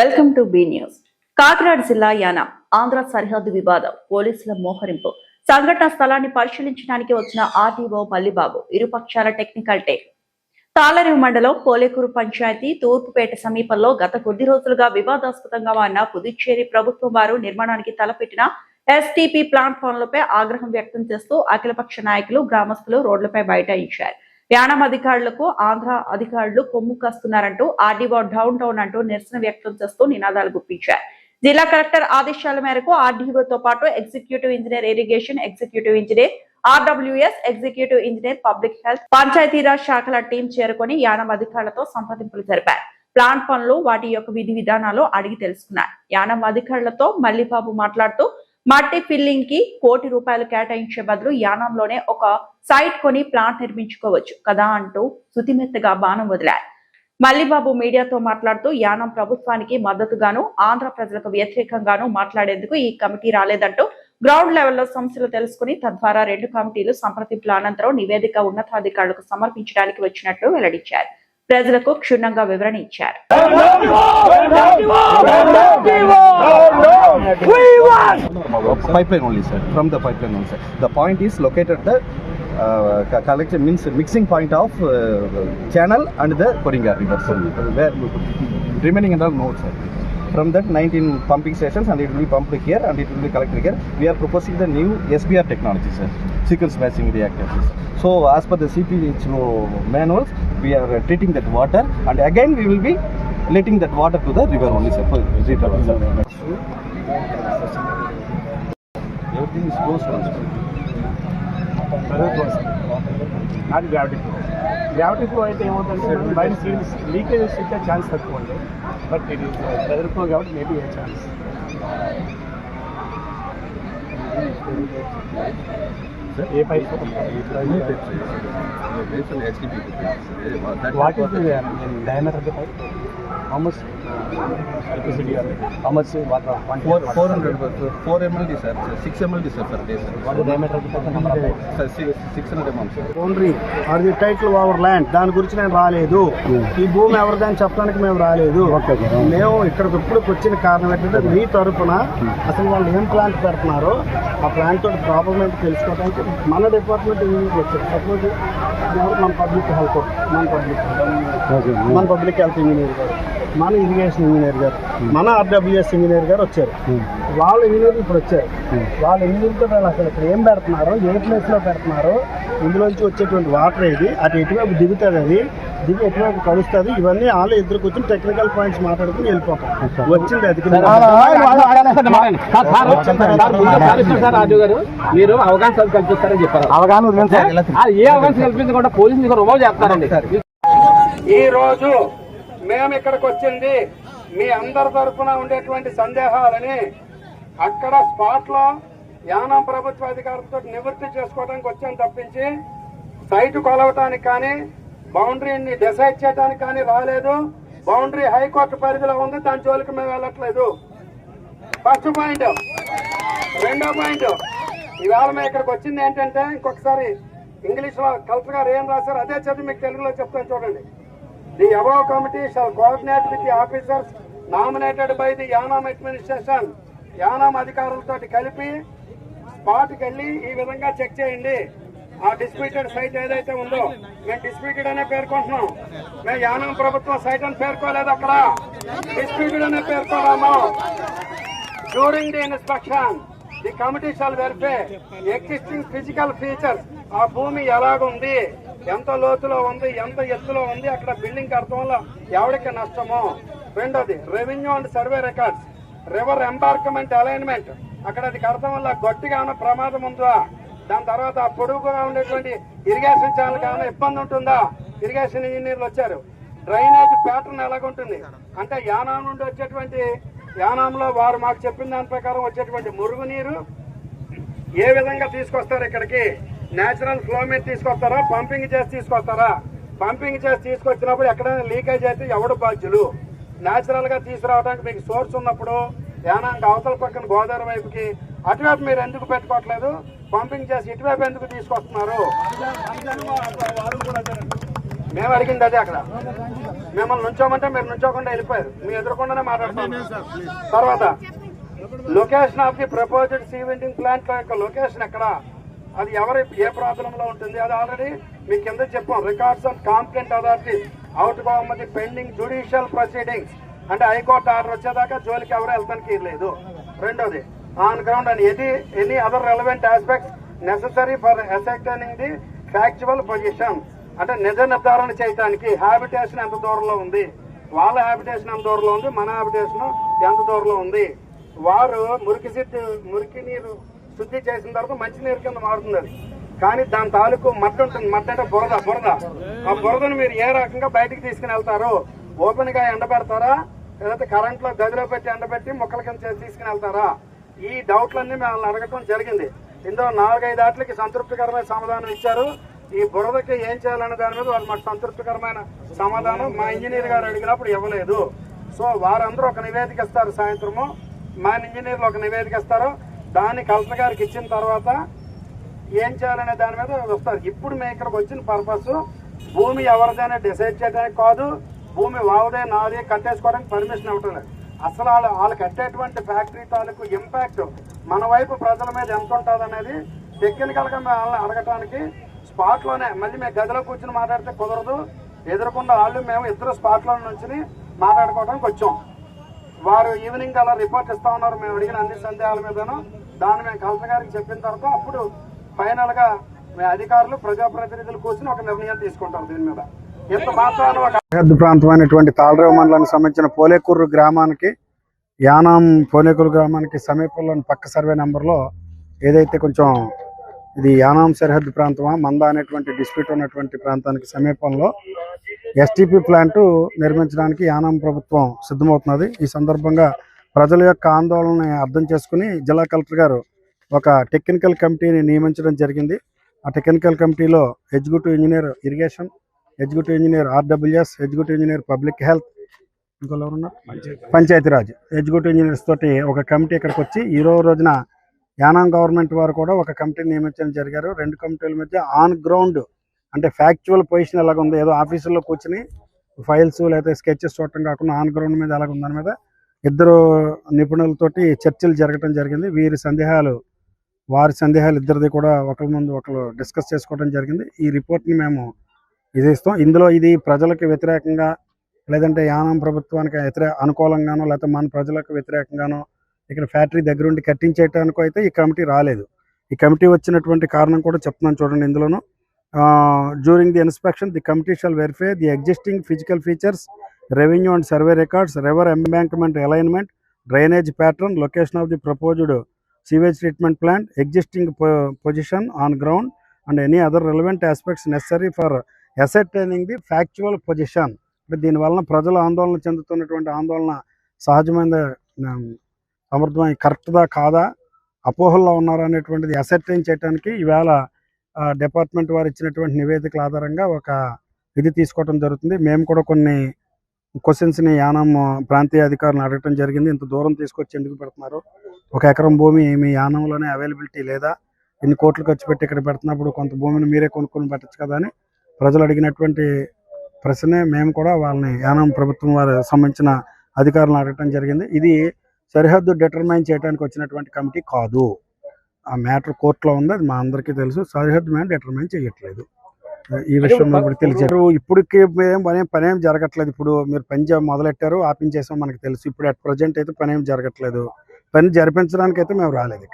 Welcome to be news. Kakinada జిల్లా యానాం ఆంధ్ర సరిహద్దు వివాదం, పోలీసుల మోహరింపు. సంఘటన స్థలాన్ని పరిశీలించడానికి వచ్చిన ఆర్డీఓ మల్లిబాబు ఇరుపక్షాల టెక్నికల్ టేక్. తాళరేవు మండలం పోలేకూరు పంచాయతీ తూర్పుపేట సమీపంలో గత కొద్ది రోజులుగా వివాదాస్పదంగా ఉన్న పుదుచ్చేరి ప్రభుత్వం వారు నిర్మాణానికి తలపెట్టిన ఎస్టీపీ ప్లాట్ఫామ్లపై ఆగ్రహం వ్యక్తం చేస్తూ అఖిలపక్ష నాయకులు, గ్రామస్తులు రోడ్లపై బైఠాయించారు. యానాం అధికారులకు ఆంధ్ర అధికారులు కొమ్ము కాస్తున్నారంటూ ఆర్డీఓ డౌన్ టౌన్ అంటూ నిరసన వ్యక్తం చేస్తూ నినాదాలు గుప్పించారు. జిల్లా కలెక్టర్ ఆదేశాల మేరకు ఆర్డీఓతో పాటు executive engineer irrigation, executive engineer RWS, executive engineer public health, Panchayati Raj శాఖల టీం చేరుకొని యానాం అధికారులతో సంప్రదింపులు జరిపారు. ప్లాంట్ పనులు, వాటి యొక్క విధి విధానాలు అడిగి తెలుసుకున్నారు. యానాం అధికారులతో మల్లిబాబు మాట్లాడుతూ మట్టి ఫిల్లింగ్ కి ₹1 కోటి కేటాయించే బదులు యానాంలోనే ఒక సైట్ కొని ప్లాంట్ నిర్మించుకోవచ్చు కదా అంటూ శుతిమెత్తగా బాణం వదిలారు. మల్లిబాబు మీడియాతో మాట్లాడుతూ యానాం ప్రభుత్వానికి మద్దతుగాను, ఆంధ్ర ప్రజలకు వ్యతిరేకంగాను మాట్లాడేందుకు ఈ కమిటీ రాలేదంటూ గ్రౌండ్ లెవెల్లో సమస్యలు తెలుసుకుని తద్వారా 2 కమిటీలు సంప్రదింపుల అనంతరం నివేదిక ఉన్నతాధికారులకు సమర్పించడానికి వచ్చినట్లు వెల్లడించారు. ప్రజలకు క్షుణ్ణంగా వివరణ ఇచ్చారు. Pipeline only, sir. From the pipeline only, sir. The point is located the collection means mixing point of channel and the Koringa river, sir. Where remaining and all nodes, sir. From that 19 pumping stations and it will be pumped here and it will be collected here. We are proposing the new SBR technology, sir. Sequence batching reactors. So as per the CPHO manuals, we are treating that water and again we will be letting that water to the river only, sir. For return, sir. Everything is closed on, sir. నాది gravity flow అయితే ఏమవుతుందంటే బయట seeds leakages వచ్చే chance తక్కువ ఉంది. But ఇది pressure flow కాబట్టి maybe A chance. A pipe what is diameter of the pipe? How much electricity are there? How much water? 4 mld, sir. 6 mld, sir, per day, sir. What is the diameter of the pipe? Sir, 600 mm, sir. Boundary are the title of our land, దాని గురించి నేను రాలేదు. ఈ భూమి ఎవరిదని చెప్పడానికి మేము రాలేదు. మేము ఇక్కడికి ఇప్పుడు వచ్చిన కారణం ఏంటంటే మీ తరఫున అసలు వాళ్ళు ఏం ప్లాంట్ పెడుతున్నారో ఆ ప్లాంట్ తోటి ప్రాబ్లం ఏంటో తెలుసుకోవడానికి మన డిపార్ట్మెంట్ ఇంజనీర్ వచ్చారు. సపోజ్ మన పబ్లిక్ హెల్త్ ఇంజనీర్ గారు, మన ఇరిగేషన్ ఇంజనీర్ గారు, మన ఆర్డబ్ల్యూఎస్ ఇంజనీర్ గారు వచ్చారు. వాళ్ళ ఇంజనీర్లు ఇప్పుడు వచ్చారు. వాళ్ళ ఇంజనీర్తో వాళ్ళు అసలు ఇక్కడ ఏం పెడుతున్నారో, ఏ ప్లేస్లో పెడుతున్నారో, ఇందులోంచి వచ్చేటువంటి వాటర్ ఏది, అటు ఎటువైపు దిగుతుంది, అది దిగి ఎటువైపు కలుస్తుంది, ఇవన్నీ వాళ్ళు ఇద్దరు కూర్చొని టెక్నికల్ పాయింట్స్ మాట్లాడుకుని వెళ్ళిపోతాం. వచ్చింది అది రాజు గారు, మీరు అవగాహన కల్పిస్తారని చెప్పారు. అవగాహన ఏ అవగాహన కల్పించకుండా పోలీసులు రుమాలు చేస్తారండి. ఈ రోజు మేము ఇక్కడికి వచ్చింది మీ అందరి తరఫున ఉండేటువంటి సందేహాలని అక్కడ స్పాట్ లో యానాం ప్రభుత్వ అధికారులతో నివృత్తి చేసుకోవడానికి వచ్చాను తప్పించి సైట్ కొలవటానికి కానీ బౌండరీని డిసైడ్ చేయడానికి కానీ రాలేదు. బౌండరీ హైకోర్టు పరిధిలో ఉంది, దాని జోలికి మేము వెళ్ళట్లేదు. First point. రెండో పాయింట్, ఈవేళ మేము ఇక్కడికి వచ్చింది ఏంటంటే, ఇంకొకసారి ఇంగ్లీష్ లో కలెక్టర్ గారు ఏం రాశారు అదే చదివి మీకు తెలుగులో చెప్తాను చూడండి. The above committee shall coordinate with the officers nominated by the Yanam administration. Yanam అధికారులతో కలిపి స్పాట్కి వెళ్ళి ఈ విధంగా చెక్ చేయండి. ఆ డిస్ప్యూటెడ్ సైట్ ఏదైతే ఉందో, మేము డిస్ప్యూటెడ్ అనే పేర్కొంటున్నాం, మేము యానాం ప్రభుత్వం సైట్ అని పేర్కోలేదు, అక్కడ డిస్ప్యూటెడ్ అనే పేర్కొన్నాము. During the inspection the committee shall verify existing physical features. ఆ భూమి ఎలాగుంది, ఎంత లోతులో ఉంది, ఎంత ఎత్తులో ఉంది, అక్కడ బిల్డింగ్ కడటం వల్ల ఎవరికి నష్టమో. రెండోది revenue and survey records, river embarkment alignment, అక్కడ అది కడటం వల్ల గట్టిగా ఉన్న ప్రమాదం ఉందా, దాని తర్వాత పొడుగుగా ఉండేటువంటి ఇరిగేషన్ ఛానల్ ఏమైనా ఇబ్బంది ఉంటుందా, ఇరిగేషన్ ఇంజనీర్లు వచ్చారు. డ్రైనేజ్ ప్యాటర్న్ ఎలాగుంటుంది అంటే యానాం నుండి వచ్చేటువంటి, యానాంలో వారు మాకు చెప్పిన దాని ప్రకారం వచ్చేటువంటి మురుగునీరు ఏ విధంగా తీసుకొస్తారు, ఇక్కడికి నేచురల్ ఫ్లో మీద తీసుకొస్తారా, పంపింగ్ చేసి తీసుకొస్తారా, పంపింగ్ చేసి తీసుకొచ్చినప్పుడు ఎక్కడైనా లీకేజ్ అయితే ఎవడు బాధ్యులు. నేచురల్ గా తీసుకురావడానికి మీకు సోర్స్ ఉన్నప్పుడు యానాంకి అవతల పక్కన గోదావరి వైపుకి అటువైపు మీరు ఎందుకు పెట్టుకోవట్లేదు, పంపింగ్ చేసి ఇటువైపు ఎందుకు తీసుకొస్తున్నారు? మేము అడిగింది అదే. అక్కడ మిమ్మల్ని నుంచోమంటే మీరు నుంచోకుండా వెళ్ళిపోయారు, మీ ఎదురుకుండానే మాట్లాడుతున్నాం. తర్వాత location of the proposed sea vending plant యొక్క లొకేషన్ ఎక్కడ, అది ఎవరి ఏ ప్రాంతంలో ఉంటుంది, అది ఆల్రెడీ మీ కింద చెప్పాం. Records and complaint authority out the pending judicial proceedings, అంటే హైకోర్టు ఆర్డర్ వచ్చేదాకా జోలికి ఎవరు వెళ్తానికి లేదు. రెండోది on ground and any other relevant aspects necessary for ascertaining the factual position, అంటే నిజ నిర్ధారణ చేయడానికి హ్యాబిటేషన్ ఎంత దూరంలో ఉంది, వాళ్ళ హ్యాబిటేషన్ ఎంత దూరంలో ఉంది, మన హ్యాబిటేషన్ ఎంత దూరంలో ఉంది. వారు మురికి నీరు శుద్ధి చేసిన తర్వాత మంచినీరు కింద మారుతుంది అది, కానీ దాని తాలూకు మట్టి ఉంటుంది. మట్టి అంటే బురద. ఆ బురదను మీరు ఏ రకంగా బయటికి తీసుకుని వెళ్తారు? ఓపెన్ గా ఎండబెడతారా, లేకపోతే కరెంట్ లో గదిలో పెట్టి ఎండబెట్టి మొక్కల కింద తీసుకుని వెళ్తారా? ఈ డౌట్లన్నీ మేము అడగటం జరిగింది. ఇందులో 4-5 ఆటలకి సంతృప్తికరమైన సమాధానం ఇచ్చారు. ఈ బురదకి ఏం చేయాలనే దాని మీద వాళ్ళు మాకు సంతృప్తికరమైన సమాధానం మా ఇంజనీర్ గారు అడిగినప్పుడు ఇవ్వలేదు. సో వారందరూ ఒక నివేదిక ఇస్తారు, సాయంత్రము మా ఇంజనీర్లు ఒక నివేదిక ఇస్తారు. దాన్ని కలెక్టర్ గారికి ఇచ్చిన తర్వాత ఏం చేయాలనే దాని మీద వస్తారు. ఇప్పుడు మేము ఇక్కడికి వచ్చిన పర్పస్ భూమి ఎవరిదైనా డిసైడ్ చేయడానికి కాదు, భూమి వావుదే నాదే కట్టేసుకోవడానికి పర్మిషన్ ఇవ్వటం లేదు. అసలు వాళ్ళు కట్టేటువంటి ఫ్యాక్టరీ తాలూకు ఇంపాక్ట్ మన వైపు ప్రజల మీద ఎంత ఉంటుంది అనేది టెక్నికల్ గా వాళ్ళని అడగటానికి స్పాట్ లోనే, మళ్ళీ మేము గదిలో కూర్చొని మాట్లాడితే కుదరదు, ఎదురకుండా వాళ్ళు మేము ఇద్దరు స్పాట్ లో నుంచి మాట్లాడుకోవడానికి వచ్చాం. వారు ఈవినింగ్ అలా రిపోర్ట్ ఇస్తా ఉన్నారు మేము అడిగిన అన్ని సందేహాల మీదను. దాన్ని మేము కలెక్టర్ గారికి చెప్పిన తర్వాత అప్పుడు ఫైనల్ గా అధికారులు ప్రజాప్రతినిధులు కూర్చొని ఒక నిర్ణయం తీసుకుంటారు దీని మీద. ఇంత మాత్రాన సరిహద్దు ప్రాంతమైనటువంటి తాళరేవు మండలానికి సంబంధించిన పోలేకూరు గ్రామానికి, యానాం పోలేకూరు గ్రామానికి సమీపంలోని పక్క సర్వే నెంబర్లో ఏదైతే కొంచెం ఇది యానాం సరిహద్దు ప్రాంతమా మంద అనేటువంటి డిస్ప్యూట్ ఉన్నటువంటి ప్రాంతానికి సమీపంలో ఎస్టీపీ ప్లాంట్ నిర్మించడానికి యానాం ప్రభుత్వం సిద్ధమవుతున్నది. ఈ సందర్భంగా ప్రజల యొక్క ఆందోళనని అర్థం చేసుకుని జిల్లా కలెక్టర్ గారు ఒక టెక్నికల్ కమిటీని నియమించడం జరిగింది. ఆ టెక్నికల్ కమిటీలో executive engineer irrigation, executive engineer RWS, executive engineer public health, ఇంకోళ్ళు ఎవరున్నారు పంచాయతీరాజ్ ఎగ్జిక్యూటివ్ ఇంజనీర్స్ తోటి ఒక కమిటీ ఇక్కడికి వచ్చి ఈ రోజున యానాం గవర్నమెంట్ వారు కూడా ఒక కమిటీని నియమించడం జరిగారు. 2 కమిటీల మధ్య ఆన్ గ్రౌండ్ అంటే ఫ్యాక్చువల్ పొజిషన్ ఎలాగ ఉంది, ఏదో ఆఫీసుల్లో కూర్చుని ఫైల్స్ లేదా స్కెచెస్ చూడటం కాకుండా ఆన్ గ్రౌండ్ మీద ఎలాగ ఉందని మీద ఇద్దరు నిపుణులతోటి చర్చలు జరగడం జరిగింది. వారి సందేహాలు ఇద్దరిది కూడా ఒకరి ముందు ఒకరు డిస్కస్ చేసుకోవడం జరిగింది. ఈ రిపోర్ట్ని మేము ఇస్తాం. ఇందులో ఇది ప్రజలకు వ్యతిరేకంగా లేదంటే యానాం ప్రభుత్వానికి అనుకూలంగానో లేకపోతే మన ప్రజలకు వ్యతిరేకంగానో ఇక్కడ ఫ్యాక్టరీ దగ్గరుండి కట్టించేయటానికో అయితే ఈ కమిటీ రాలేదు. ఈ కమిటీ వచ్చినటువంటి కారణం కూడా చెప్తున్నాను చూడండి. ఇందులోనూ during the inspection the committee shall verify the existing physical features, revenue and survey records, river embankment alignment, drainage pattern, location of the proposed sewage treatment plant, existing position on ground and any other relevant aspects necessary for ascertaining the factual position. దీని వలన ప్రజలు ఆందోళన చెందుతున్నటువంటి ఆందోళన సహజమైన సమర్థమైన కరెక్ట్దా కాదా, అపోహల్లో ఉన్నారా అనేటువంటిది ascertain చేయడానికి ఈవేళ డిపార్ట్మెంట్ వారు ఇచ్చినటువంటి నివేదికల ఆధారంగా ఒక ఇది తీసుకోవడం జరుగుతుంది. మేము కూడా కొన్ని క్వశ్చన్స్ని యానాం ప్రాంతీయ అధికారులను అడగటం జరిగింది. ఇంత దూరం తీసుకొచ్చి ఎందుకు పెడుతున్నారు, 1 ఎకరం భూమి మీ యానంలోనే అవైలబిలిటీ లేదా, ఎన్ని కోట్లు ఖర్చు పెట్టి ఇక్కడ పెడుతున్నప్పుడు కొంత భూమిని మీరే కొనుక్కొని పెట్టచ్చు కదా అని ప్రజలు అడిగినటువంటి ప్రశ్నే మేము కూడా వాళ్ళని యానాం ప్రభుత్వం వారు సంబంధించిన అధికారులను అడగటం జరిగింది. ఇది సరిహద్దు డిటర్మైన్ చేయడానికి వచ్చినటువంటి కమిటీ కాదు. ఆ మ్యాటర్ కోర్టులో ఉంది, అది మా అందరికీ తెలుసు. సరిహద్దు మేము డిటర్మైన్ చేయట్లేదు. ఈ విషయంలో ఇప్పుడు తెలిసారు. ఇప్పటికి పనేం జరగట్లేదు. ఇప్పుడు మీరు పని మొదలెట్టారు, ఆపించేసాం మనకు తెలుసు. ఇప్పుడు అట్ ప్రజెంట్ అయితే పనేం జరగట్లేదు. పని జరిపించడానికి అయితే మేము రాలేదు.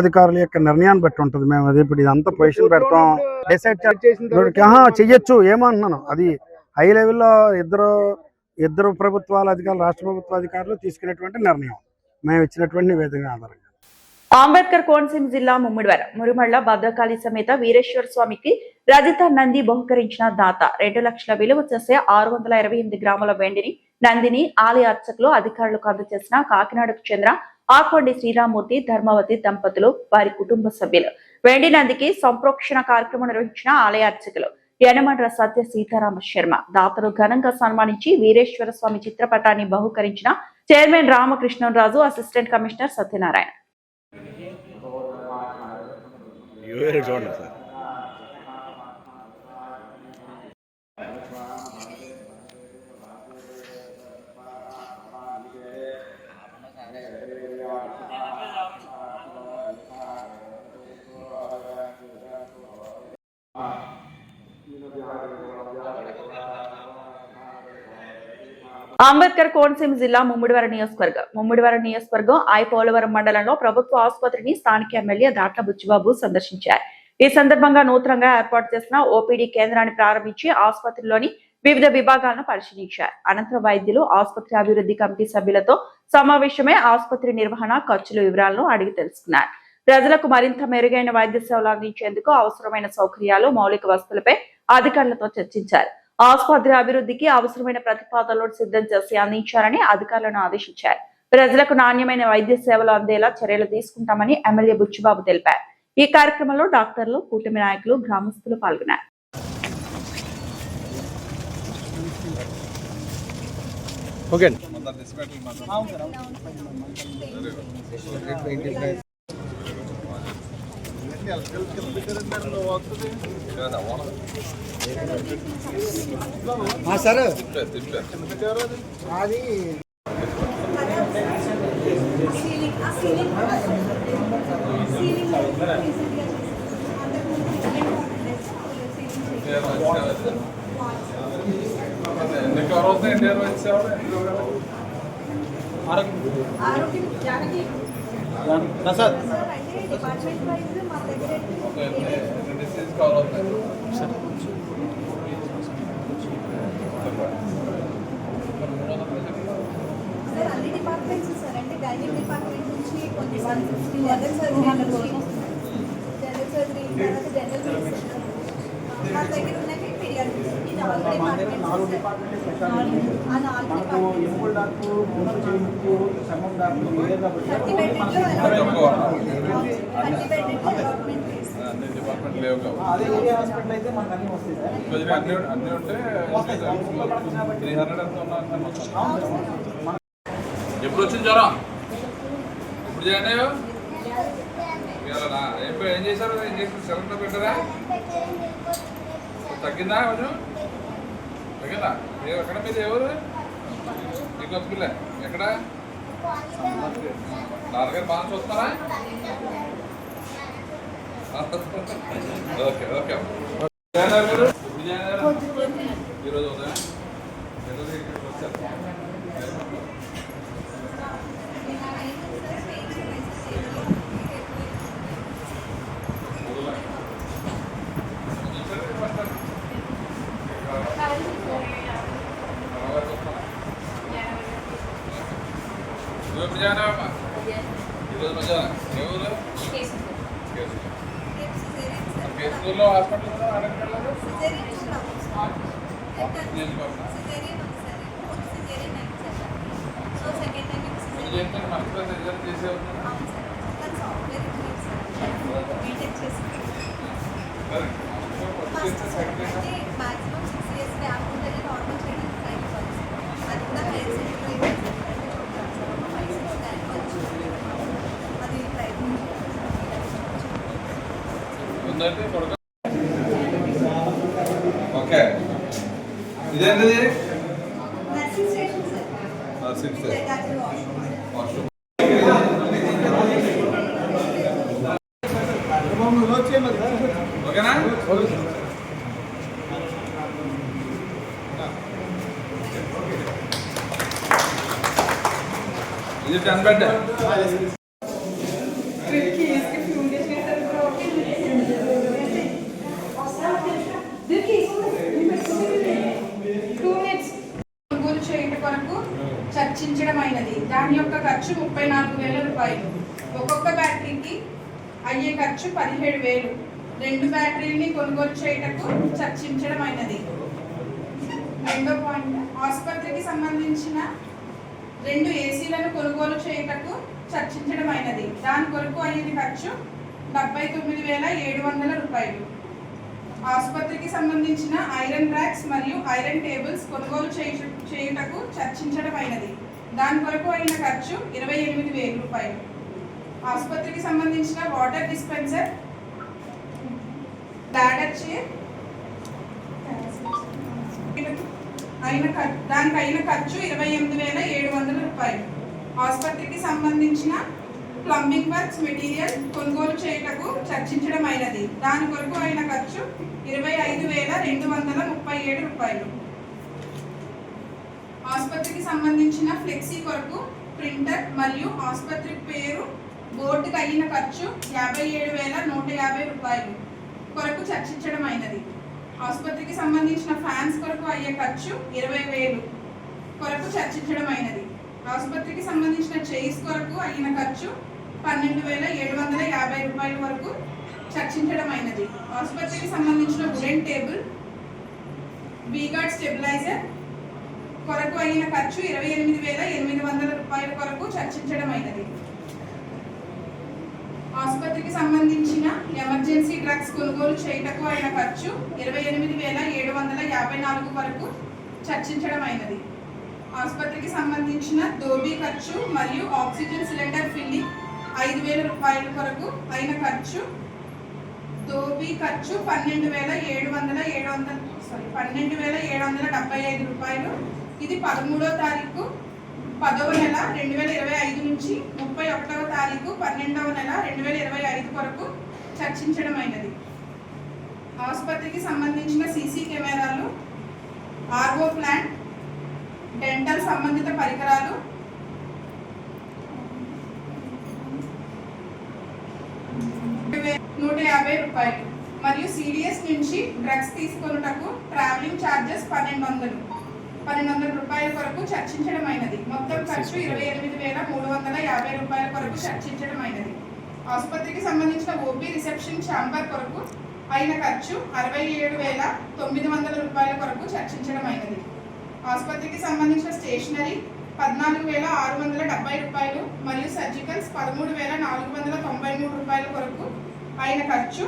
అధికారుల యొక్క నిర్ణయాన్ని బట్టి ఉంటుంది. మేము అది ఇప్పుడు ఇదంతా పొజిషన్ పెడతాం, డిసైడ్ చెయ్యొచ్చు ఏమంటున్నాను. అది హై లెవెల్లో ఇద్దరు ప్రభుత్వాల అధికారులు, రాష్ట్ర ప్రభుత్వ అధికారులు తీసుకునేటువంటి నిర్ణయం మేము ఇచ్చినటువంటి నివేదిక ఆధారంగా. అంబేద్కర్ కోనసీమ జిల్లా మురిమళ్ల భద్రకాళి సమేత వీరేశ్వర స్వామికి రజిత నంది బహుకరించిన దాత 2 లక్షల విలువ చేసే 628 గ్రాముల వెండిని నందిని ఆలయ అర్చకులు అధికారులకు అందజేసిన కాకినాడకు చెందిన ఆకొండి శ్రీరామూర్తి, ధర్మవతి దంపతులు, వారి కుటుంబ సభ్యులు. వెండి నందికి సంప్రోక్షణ కార్యక్రమం నిర్వహించిన ఆలయ అర్చకులు యనమండ్ర సత్య సీతారామ శర్మ దాతలు ఘనంగా సన్మానించి వీరేశ్వర స్వామి చిత్రపటాన్ని బహుకరించిన chairman Ramakrishnaraju, assistant commissioner Satyanarayana. Ambedkar Konaseema జిల్లా ముమ్మిడివరం నియోజకవర్గం పోలవరం మండలంలో ప్రభుత్వ ఆసుపత్రిని స్థానిక ఎమ్మెల్యే దాట్ల బుచ్చిబాబు సందర్శించారు. ఈ సందర్భంగా నూతనంగా ఏర్పాటు చేసిన ఓపీడీ కేంద్రాన్ని ప్రారంభించి ఆసుపత్రిలోని వివిధ విభాగాలను పరిశీలించారు. అనంతరం వైద్యులు ఆసుపత్రి అభివృద్ధి కమిటీ సభ్యులతో సమావేశమై ఆసుపత్రి నిర్వహణ ఖర్చుల వివరాలను అడిగి తెలుసుకున్నారు. ప్రజలకు మరింత మెరుగైన వైద్య సేవలు అందించేందుకు అవసరమైన సౌకర్యాలు, మౌలిక వసతులపై అధికారులతో చర్చించారు. ఆసుపత్రి అభివృద్ధికి అవసరమైన ప్రతిపాదనలు సిద్ధం చేసి అందించాలని అధికారులను ఆదేశించారు. ప్రజలకు నాణ్యమైన వైద్య సేవలు అందేలా చర్యలు తీసుకుంటామని ఎమ్మెల్యే బుచ్చిబాబు తెలిపారు. ఈ కార్యక్రమంలో డాక్టర్లు, కూటమి నాయకులు, గ్రామస్తులు పాల్గొన్నారు. సార్ అది ప్రసాద్ సార్ అన్ని డిపార్ట్మెంట్స్ సార్ అంటే గైనిక్ డిపార్ట్మెంట్ నుంచి కొన్ని జనరల్ సర్జరీ తర్వాత జనరల్ మెడిసిన్ మా దగ్గర ఉన్నవి పీడియాట్రిక్స్ ఈ నాలుగు డిపార్ట్మెంట్స్ ఆ నాలుగు డిపార్ట్మెంట్స్ 30 బెడ్లో అలాట్మెంట్ అన్ని డిపార్ట్మెంట్ లేవు అదే ఏరియా హాస్పిటల్ అయితే మనకు అన్ని వస్తాయి సార్. అన్ని ఉంటే 300 ఎంత ఉన్నా. ఎప్పుడు వచ్చింది జ్వరం? ఇప్పుడు చేయండి. ఏం చేశారు? ఏం చేసి సిలిండర్ పెట్టారా? తగ్గిందా? కొంచెం తగ్గిందా? ఎక్కడ మీద ఎవరు నీకు వస్తుందిలే? ఎక్కడ నాన్నగారు బాగా చూస్తున్నారా? Okay okay. ఇప్పుడు ఈరోజు ఉదయం వచ్చారు. ఈరోజు మధ్యాహ్నం ఎవరు కేసులో హాస్పిటల్ చేసే ఓకే. ఇదేంటిది? Nursing station. ఓకేనా? ఇది 10 బెడ్. చర్చించడమైనది. దాని యొక్క ఖర్చు 34,000 రూపాయలు. ఒక్కొక్క బ్యాటరీకి అయ్యే ఖర్చు 17,000. 2 బ్యాటరీని కొనుగోలు చేయటకు చర్చించడమైనది. రెండో పాయింట్, ఆసుపత్రికి సంబంధించిన 2 ఏసీలను కొనుగోలు చేయటకు చర్చించడమైనది. దాని కొరకు అయ్యేది ఖర్చు 79,700 రూపాయలు. ఆసుపత్రికి సంబంధించిన ఐరన్ ర్యాక్స్ మరియు ఐరన్ టేబుల్స్ కొనుగోలు చేయుటకు చర్చించడమైనది. దాని కొరకు అయిన ఖర్చు 28,000 రూపాయలు. ఆసుపత్రికి సంబంధించిన వాటర్ డిస్పెన్సర్, బ్లాడర్ చైర్ దానికి అయిన ఖర్చు 28,700 రూపాయలు. ఆసుపత్రికి సంబంధించిన ప్లంబింగ్ వర్క్స్ మెటీరియల్ కొనుగోలు చేయటకు చర్చించడమైనది. దాని కొరకు అయిన ఖర్చు 25,237 రూపాయలు. ఆసుపత్రికి సంబంధించిన ఫ్లెక్సీ కొరకు ప్రింటర్ మరియు ఆసుపత్రి పేరు బోర్డుకి అయిన ఖర్చు 57,150 రూపాయలు కొరకు చర్చించడం అయినది. ఆసుపత్రికి సంబంధించిన ఫ్యాన్స్ కొరకు అయ్యే ఖర్చు 20,000 కొరకు చర్చించడం అయినది. ఆసుపత్రికి సంబంధించిన చైర్స్ కొరకు అయిన ఖర్చు 12,750 రూపాయల వరకు చర్చించడం అయినది. ఆసుపత్రికి సంబంధించిన వుడెన్ టేబుల్, వీగార్డ్ స్టెబిలైజర్ కొరకు అయిన ఖర్చు 28,800 రూపాయల కొరకు చర్చించడం అయినది. ఆసుపత్రికి సంబంధించిన ఎమర్జెన్సీ డ్రగ్స్ కొనుగోలు చేయుటకు అయిన ఖర్చు 28,754 వరకు చర్చించడం అయినది. ఆసుపత్రికి సంబంధించిన దోబీ ఖర్చు మరియు ఆక్సిజన్ సిలిండర్ ఫిల్లింగ్ 5,000 రూపాయల కొరకు అయిన ఖర్చు, దోబీ ఖర్చు 12,775 రూపాయలు. ఇది 13వ తారీఖు 10వ నెల 2025 నుంచి 31వ తారీఖు 12వ నెల 2025 వరకు చర్చించడం అయినది. ఆసుపత్రికి సంబంధించిన సీసీ కెమెరాలు, ఆర్ఓ ప్లాంట్, డెంటల్ సంబంధిత పరికరాలు, 150 రూపాయలు మరియు సిడిఎస్ నుంచి డ్రగ్స్ తీసుకొనుటకు ట్రావెలింగ్ ఛార్జెస్ 1,200 రూపాయల కొరకు చర్చించడం అయినది. మొత్తం ఖర్చు 28,350 రూపాయల కొరకు చర్చించడం అయినది. ఆసుపత్రికి సంబంధించిన ఓపీ రిసెప్షన్ ఛాంబర్ కొరకు అయిన ఖర్చు 67,900 రూపాయల కొరకు చర్చించడం అయినది. ఆసుపత్రికి సంబంధించిన స్టేషనరీ 14,670 రూపాయలు మరియు సర్జికల్స్ 13,493 రూపాయల కొరకు అయిన ఖర్చు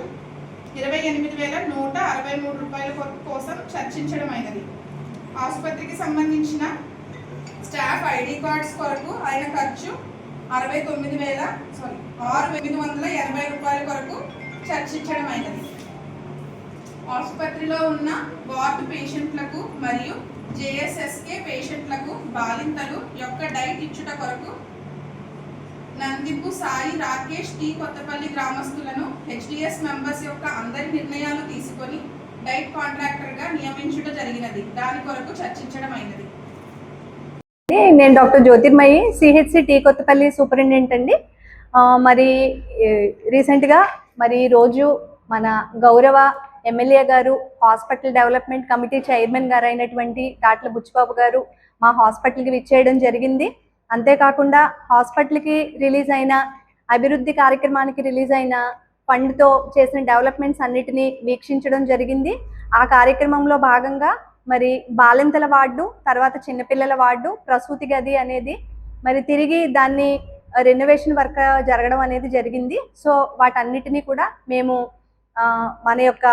28,163 రూపాయల కోసం చర్చించడం అయినది. ఆసుపత్రికి సంబంధించిన స్టాఫ్ ఐడి కార్డ్స్ కొరకు అయిన ఖర్చు 6,880 రూపాయల కొరకు చర్చించడం అయినది. ఆసుపత్రిలో ఉన్న వార్డు పేషెంట్లకు మరియు జేఎస్ఎస్కే పేషెంట్లకు బాలింతలు యొక్క డైట్ ఇచ్చుట కొరకు నందిపు సాయి రాకేష్ టీ కొత్తపల్లి గ్రామస్తులను హెచ్డిఎస్ మెంబర్స్ యొక్క అందరి నిర్ణయాలు తీసుకొని డైట్ కాంట్రాక్టర్గా నియమించుట జరిగినది. దాని కొరకు చర్చించడం అయినది. నేను doctor Jyotirmayi, CHC T Kothapalli superintendent అండి. మరి రీసెంట్గా మరి రోజు మన గౌరవ ఎమ్మెల్యే గారు, హాస్పిటల్ డెవలప్మెంట్ కమిటీ చైర్మన్ గారు అయినటువంటి దాట్ల బుచ్చిబాబు గారు మా హాస్పిటల్కి విచ్చేయడం జరిగింది. అంతేకాకుండా హాస్పిటల్కి రిలీజ్ అయిన అభివృద్ధి కార్యక్రమానికి రిలీజ్ అయిన ఫండ్తో చేసిన డెవలప్మెంట్స్ అన్నిటినీ వీక్షించడం జరిగింది. ఆ కార్యక్రమంలో భాగంగా మరి బాలింతల వార్డు, తర్వాత చిన్నపిల్లల వార్డు, ప్రసూతి గది అనేది మరి తిరిగి దాన్ని రెనోవేషన్ వర్క్ జరగడం అనేది జరిగింది. సో వాటన్నిటినీ కూడా మేము మన యొక్క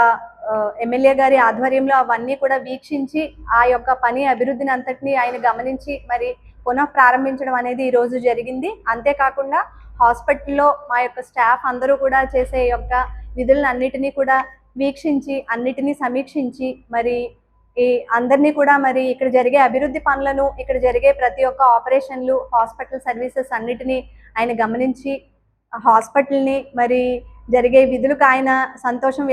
ఎమ్మెల్యే గారి ఆధ్వర్యంలో అవన్నీ కూడా వీక్షించి ఆ యొక్క పని అభివృద్ధిని అంతటినీ ఆయన గమనించి మరి పునః ప్రారంభించడం అనేది ఈరోజు జరిగింది. అంతేకాకుండా హాస్పిటల్లో మా యొక్క స్టాఫ్ అందరూ కూడా చేసే యొక్క విధులను అన్నిటినీ కూడా వీక్షించి అన్నిటినీ సమీక్షించి మరి ఈ అందరినీ కూడా మరి ఇక్కడ జరిగే అభివృద్ధి పనులను, ఇక్కడ జరిగే ప్రతి ఒక్క ఆపరేషన్లు, హాస్పిటల్ సర్వీసెస్ అన్నిటినీ ఆయన గమనించి హాస్పిటల్ని మరి జరిగే విధులకు ఆయన సంతోషం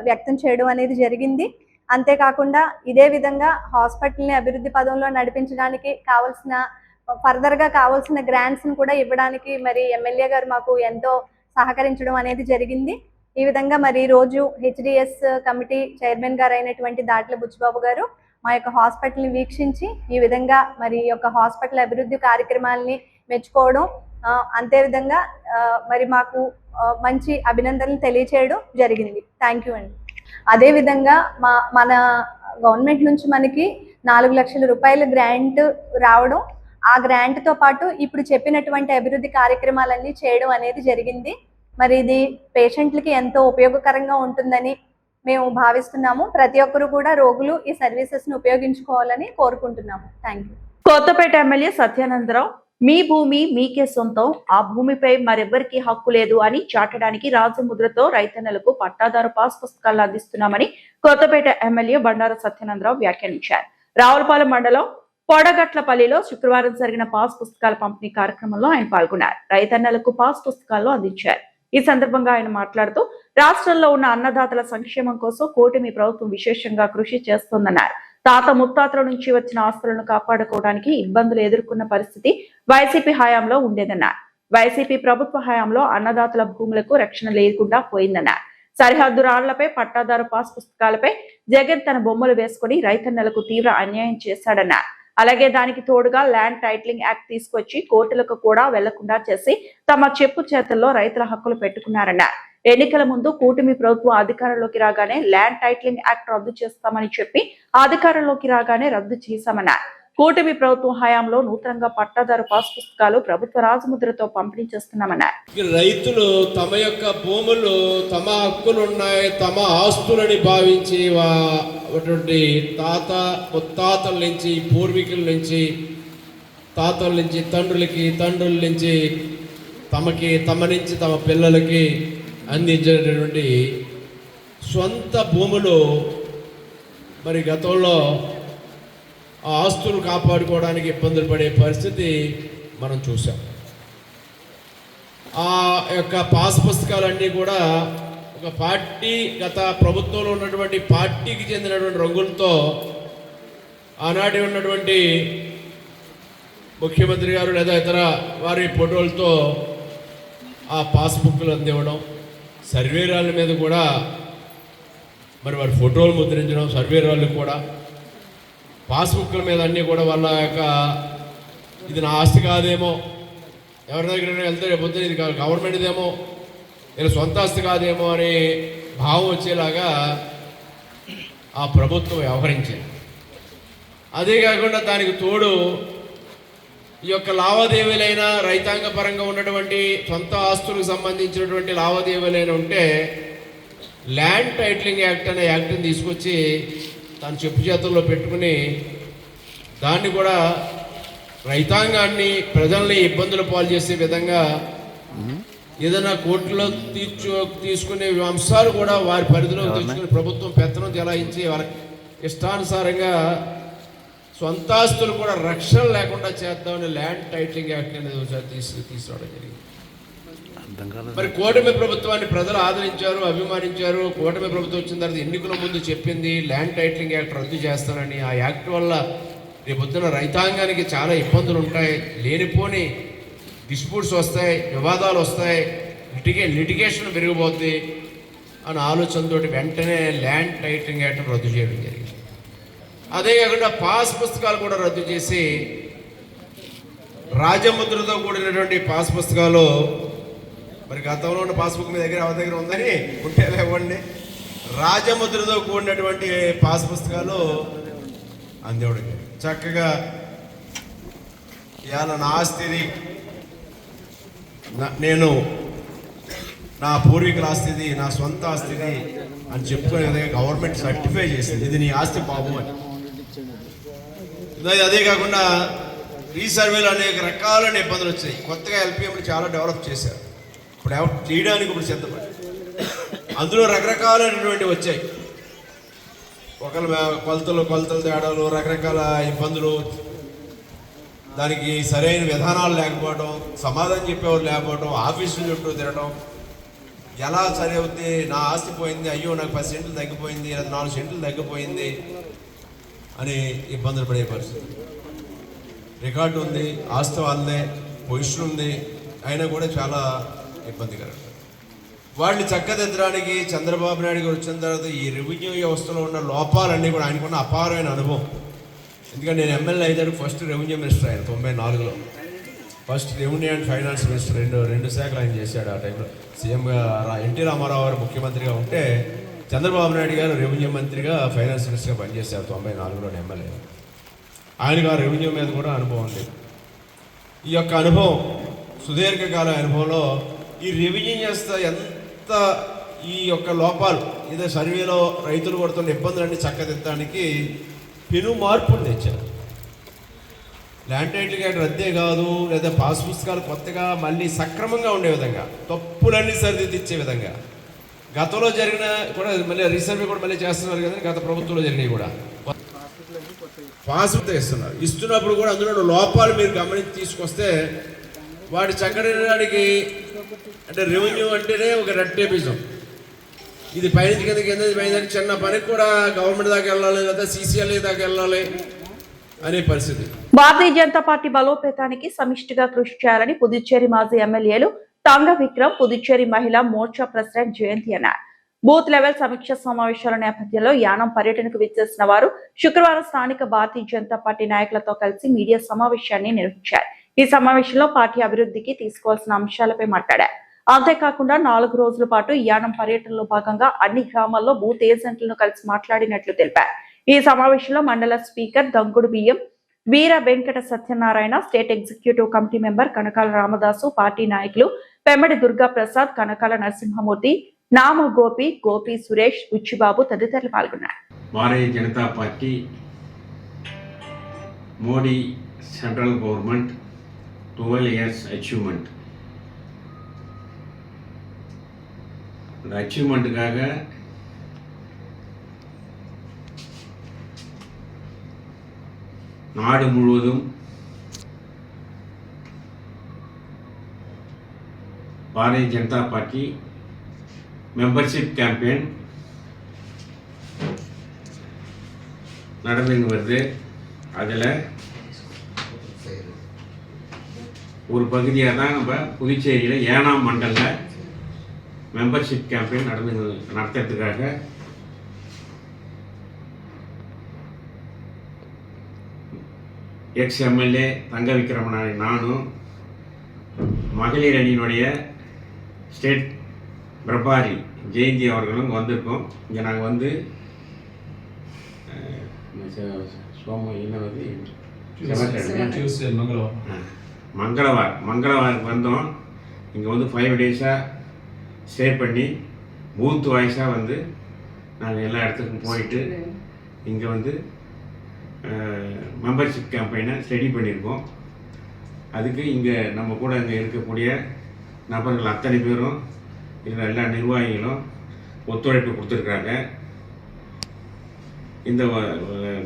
వ్యక్తం చేయడం అనేది జరిగింది. అంతేకాకుండా ఇదే విధంగా హాస్పిటల్ని అభివృద్ధి పదంలో నడిపించడానికి ఫర్దర్గా కావాల్సిన గ్రాంట్స్ని కూడా ఇవ్వడానికి మరి ఎమ్మెల్యే గారు మాకు ఎంతో సహకరించడం అనేది జరిగింది. ఈ విధంగా మరి రోజు హెచ్డిఎస్ కమిటీ చైర్మన్ గారు అయినటువంటి దాట్ల బుచ్చిబాబు గారు మా యొక్క హాస్పిటల్ని వీక్షించి ఈ విధంగా మరి ఈ యొక్క హాస్పిటల్ అభివృద్ధి కార్యక్రమాలని మెచ్చుకోవడం, అంతే విధంగా మరి మాకు మంచి అభినందనలు తెలియచేయడం జరిగింది. థ్యాంక్ యూ అండి. అదేవిధంగా మన గవర్నమెంట్ నుంచి మనకి 4 లక్షల రూపాయల గ్రాంట్ రావడం, ఆ గ్రాంట్తో పాటు ఇప్పుడు చెప్పినటువంటి అభివృద్ధి కార్యక్రమాలన్నీ చేయడం అనేది జరిగింది. మరి ఇది పేషెంట్లకి ఎంతో ఉపయోగకరంగా ఉంటుందని మేము భావిస్తున్నాము. ప్రతి ఒక్కరు కూడా రోగులు ఈ సర్వీసెస్ను ఉపయోగించుకోవాలని కోరుకుంటున్నాము. Thank you. Kothapeta MLA Satyanandarao మీ భూమి మీకే సొంతం, ఆ భూమిపై మరెవ్వరికీ హక్కు లేదు అని చాటడానికి రాజముద్రతో రైతన్నలకు పట్టాదారు పాస్ పుస్తకాలు అందిస్తున్నామని కొత్తపేట ఎమ్మెల్యే బండారు సత్యానందరావు వ్యాఖ్యానించారు. రావులపాలెం మండలం పొడగట్లపల్లిలో శుక్రవారం జరిగిన పాస్ పుస్తకాల పంపిణీ కార్యక్రమంలో ఆయన పాల్గొన్నారు. రైతన్నలకు పాస్ పుస్తకాలు అందించారు. ఈ సందర్భంగా ఆయన మాట్లాడుతూ రాష్ట్రంలో ఉన్న అన్నదాతల సంక్షేమం కోసం కూటమి ప్రభుత్వం విశేషంగా కృషి చేస్తోందన్నారు. తాత ముత్తాతల నుంచి వచ్చిన ఆస్తులను కాపాడుకోవడానికి ఇబ్బందులు ఎదుర్కొన్న పరిస్థితి వైసీపీ హయాంలో ఉండేదన్నారు. వైసీపీ ప్రభుత్వ హయాంలో అన్నదాతల భూములకు రక్షణ లేకుండా పోయిందన్నారు. సరిహద్దు రాళ్లపై పట్టాదారు పాస్ పుస్తకాలపై జగన్ తన బొమ్మలు వేసుకుని రైతన్నలకు తీవ్ర అన్యాయం చేశాడన్నారు. అలాగే దానికి తోడుగా ల్యాండ్ టైటిలింగ్ యాక్ట్ తీసుకొచ్చి కోర్టులకు కూడా వెళ్లకుండా చేసి తమ చెప్పు చేతల్లో రైతుల హక్కులు పెట్టుకున్నారన్నారు. ఎన్నికల ముందు కూటమి ప్రభుత్వం అధికారంలోకి రాగానే ల్యాండ్ టైటిలింగ్ యాక్ట్ రద్దు చేస్తామని చెప్పి అధికారంలోకి రాగానే రద్దు చేశామన్నారు. కూటమి ప్రభుత్వం హయాంలో నూతనంగా పట్టాదారు పాస్ పుస్తకాలు ప్రభుత్వ రాజముద్రతో పంపిణీ చేస్తున్నామన్నారు. రైతులు తమ యొక్క భూములు తమ హక్కులున్నాయి, తమ ఆస్తులని భావించి అటువంటి ముత్తాతల నుంచి, పూర్వీకుల నుంచి, తాతల నుంచి, తండ్రుల నుంచి తమ నుంచి తమ పిల్లలకి అందించేటటువంటి సొంత భూములు మరి గతంలో ఆ ఆస్తులు కాపాడుకోవడానికి ఇబ్బందులు పడే పరిస్థితి మనం చూసాం. ఆ యొక్క పాస్ పుస్తకాలన్నీ కూడా ఒక పార్టీ, గత ప్రభుత్వంలో ఉన్నటువంటి పార్టీకి చెందినటువంటి రంగులతో ఆనాటి ఉన్నటువంటి ముఖ్యమంత్రి గారు లేదా ఇతర వారి ఫోటోలతో ఆ పాస్బుక్లు అందివ్వడం, సర్వేరాళ్ళ మీద కూడా మరి వారి ఫోటోలు ముద్రించడం, సర్వేరాళ్ళు కూడా పాస్బుక్ల మీద అన్నీ కూడా వాళ్ళ యొక్క ఇది నా ఆస్తి కాదేమో, ఎవరి దగ్గర వెళ్తే రేపొద్దున ఇది గవర్నమెంట్దేమో, ఇలా సొంత ఆస్తి కాదేమో అనే భావం వచ్చేలాగా ఆ ప్రభుత్వం వ్యవహరించింది. అదే కాకుండా దానికి తోడు ఈ యొక్క లావాదేవీలైనా రైతాంగ పరంగా ఉన్నటువంటి సొంత ఆస్తులకు సంబంధించినటువంటి లావాదేవీలైనా ఉంటే ల్యాండ్ టైటిలింగ్ యాక్ట్ అనే యాక్ట్ని తీసుకొచ్చి తన చెప్పు చేతుల్లో పెట్టుకుని దాన్ని కూడా రైతాంగాన్ని, ప్రజల్ని ఇబ్బందులు పాలు చేసే విధంగా ఏదైనా కోర్టులో తీసుకునే అంశాలు కూడా వారి పరిధిలో తెచ్చుకుని ప్రభుత్వం పెత్తనం చెలాయించి వాళ్ళ ఇష్టానుసారంగా సొంతాస్తులు కూడా రక్షణ లేకుండా చేద్దామని ల్యాండ్ టైటిలింగ్ యాక్ట్ అనేది ఒకసారి తీసుకురావడం జరిగింది. మరి కూటమి ప్రభుత్వాన్ని ప్రజలు ఆదరించారు, అభిమానించారు. కూటమి ప్రభుత్వం వచ్చిన తర్వాత ఎన్నికల ముందు చెప్పింది ల్యాండ్ టైటిలింగ్ యాక్ట్ రద్దు చేస్తానని. ఆ యాక్ట్ వల్ల రేపొద్దున రైతాంగానికి చాలా ఇబ్బందులు ఉంటాయి, లేనిపోని డిస్ప్యూట్స్ వస్తాయి, వివాదాలు వస్తాయి, లిటిగేషన్ పెరిగిపోద్ది అనే ఆలోచనతో వెంటనే ల్యాండ్ టైటిలింగ్ యాక్ట్ రద్దు చేయడం జరిగింది. అదే కాకుండా పాస్ పుస్తకాలు కూడా రద్దు చేసి రాజముద్రతో కూడినటువంటి పాస్ పుస్తకాలు, మరి గతంలో ఉన్న పాస్బుక్ మీ దగ్గర ఎవరి దగ్గర ఉందని ఉంటే ఇవ్వండి, రాజముద్రతో కూడినటువంటి పాస్ పుస్తకాలు అందివ్వడం చక్కగా ఇవాళ నా ఆస్తిని నేను నా పూర్వీకుల ఆస్తిది, నా సొంత ఆస్తిది అని చెప్పుకునే విధంగా గవర్నమెంట్ సర్టిఫై చేసింది, ఇది నీ ఆస్తి బాబు అని. అదే కాకుండా రీసర్వేలు అనేక రకాలైన ఇబ్బందులు వచ్చాయి. కొత్తగా ఎల్పిఎంలు చాలా డెవలప్ చేశారు, ఇప్పుడు చేయడానికి ఇప్పుడు సిద్ధపడి అందులో రకరకాలైనటువంటి వచ్చాయి. ఒకళ్ళ కొలతలు తేడాలు, రకరకాల ఇబ్బందులు, దానికి సరైన విధానాలు లేకపోవడం, సమాధానం చెప్పేవారు లేకపోవడం, ఆఫీసుల చుట్టూ తిరగడం, ఎలా సరి అవుతే నా ఆస్తి పోయింది, అయ్యో నాకు 10 సెంట్లు తగ్గిపోయింది, లేదా 4 సెంట్లు తగ్గిపోయింది అని ఇబ్బందులు పడే పరిస్థితి. రికార్డు ఉంది, ఆస్తి వాళ్ళదే, పొజిషన్ ఉంది, అయినా కూడా చాలా ఇబ్బందికరం. వాడిని చక్కదిద్దడానికి చంద్రబాబు నాయుడు గారు వచ్చిన తర్వాత ఈ రెవెన్యూ వ్యవస్థలో ఉన్న లోపాలన్నీ కూడా ఆయనకున్న అపారమైన అనుభవం. ఎందుకంటే నేను ఎమ్మెల్యే అయితే ఫస్ట్ రెవెన్యూ మినిస్టర్ ఆయన 94లో, first revenue and finance minister రెండు శాఖలు ఆయన చేశాడు. ఆ టైంలో సీఎంగా ఎన్టీ రామారావు గారు ముఖ్యమంత్రిగా ఉంటే చంద్రబాబు నాయుడు గారు రెవెన్యూ మంత్రిగా, ఫైనాన్స్ మినిస్టర్గా పనిచేశారు 94లో ఎమ్మెల్యే. ఆయనకు ఆ రెవెన్యూ మీద కూడా అనుభవం ఉంది. ఈ యొక్క అనుభవం, సుదీర్ఘకాల అనుభవంలో ఈ రెవెన్యూ వ్యవస్థ ఎంత ఈ యొక్క లోపాలు, ఏదో సర్వేలో రైతులు పడుతున్న ఇబ్బందులన్నీ చక్కదిద్దడానికి పెను మార్పులు తెచ్చారు. ల్యాండ్ టైటిలింగ్ యాక్ట్ రద్దే కాదు, లేదా పాస్ పుస్తకాలు కొత్తగా మళ్ళీ సక్రమంగా ఉండే విధంగా, తప్పులన్నీ సరిదిద్దే విధంగా, గతంలో జరిగిన కూడా మళ్ళీ రీసర్వే కూడా మళ్ళీ చేస్తున్నారు కదా, గత ప్రభుత్వంలో జరిగినవి కూడా పాస్ ఇస్తున్నారు. ఇస్తున్నప్పుడు కూడా అందులో లోపాలు మీరు గమనించి తీసుకొస్తే వాటి చక్కడానికి, అంటే రెవెన్యూ అంటేనే ఒక రెడ్ టేపిజం, ఇది పైనుంచి కింద కింద పైన చిన్న పనికి కూడా గవర్నమెంట్ దాకా వెళ్ళాలి, లేదా సీసీఎల్ఏ దాకా వెళ్ళాలి అనే పరిస్థితి. భారతీయ జనతా పార్టీ బలోపేతానికి సమిష్టిగా కృషి చేయాలని పుదుచ్చేరి మాజీ ఎమ్మెల్యేలు తంగ విక్రమ్, పుదుచ్చేరి మహిళా మోర్చా ప్రెసిడెంట్ జయంతి అన్నారు. బూత్ లెవెల్ సమీక్ష సమావేశాల నేపథ్యంలో యానం పర్యటనకు విచ్చేసిన వారు శుక్రవారం స్థానిక భారతీయ జనతా పార్టీ నాయకులతో కలిసి మీడియా సమావేశాన్ని నిర్వహించారు. ఈ సమావేశంలో పార్టీ అభివృద్ధికి తీసుకోవాల్సిన అంశాలపై మాట్లాడారు. అంతేకాకుండా 4 రోజుల పాటు యానం పర్యటనలో భాగంగా అన్ని గ్రామాల్లో బూత్ ఏజెంట్లను కలిసి మాట్లాడినట్లు తెలిపారు. ఈ సమావేశంలో మండల speaker Dangudu Biyyam Veera Venkata Satyanarayana, state executive committee member Kanakala Ramadasu, party నాయకులు పెమ్మడి దుర్గా ప్రసాద్, కనకాల నరసింహమూర్తి, నామ గోపి, గోపి సురేష్, బుచ్చిబాబు తదితరులు పాల్గొన్నారు. Bharatiya Janata Party Modi central government 12 years achievement இந்த அச்சீவ்மெண்ட்டுக்காக நாடு முழுவதும் Bharatiya Janata Party membership campaign நடந்துன்னு வருது. அதில் ஒரு பகுதியாக தான் நம்ம புதுச்சேரியில் ஏனாம் மண்டலில் மெம்பர்ஷிப் கேம்பெயின் நடத்துறதுக்காக எக்ஸ்-எம்எல்ஏ தங்க விக்ரமன் நானும் மகளிர் அணியினுடைய ஸ்டேட் பிரபாரி ஜெயந்தி அவர்களும் வந்திருக்கோம். இங்கே நாங்கள் வந்து மங்களவாருக்கு வந்தோம். இங்கே வந்து 5 days ஸ்டே பண்ணி பூத் வாய்ஸாக வந்து நாங்கள் எல்லா இடத்துக்கும் போயிட்டு இங்கே வந்து மெம்பர்ஷிப் கேம்பெயினை ஸ்டடி பண்ணியிருக்கோம். அதுக்கு இங்கே நம்ம கூட இங்கே இருக்கக்கூடிய நபர்கள் அத்தனை பேரும் இதில் எல்லா நிர்வாகிகளும் ஒத்துழைப்பு கொடுத்துருக்குறாங்க. இந்த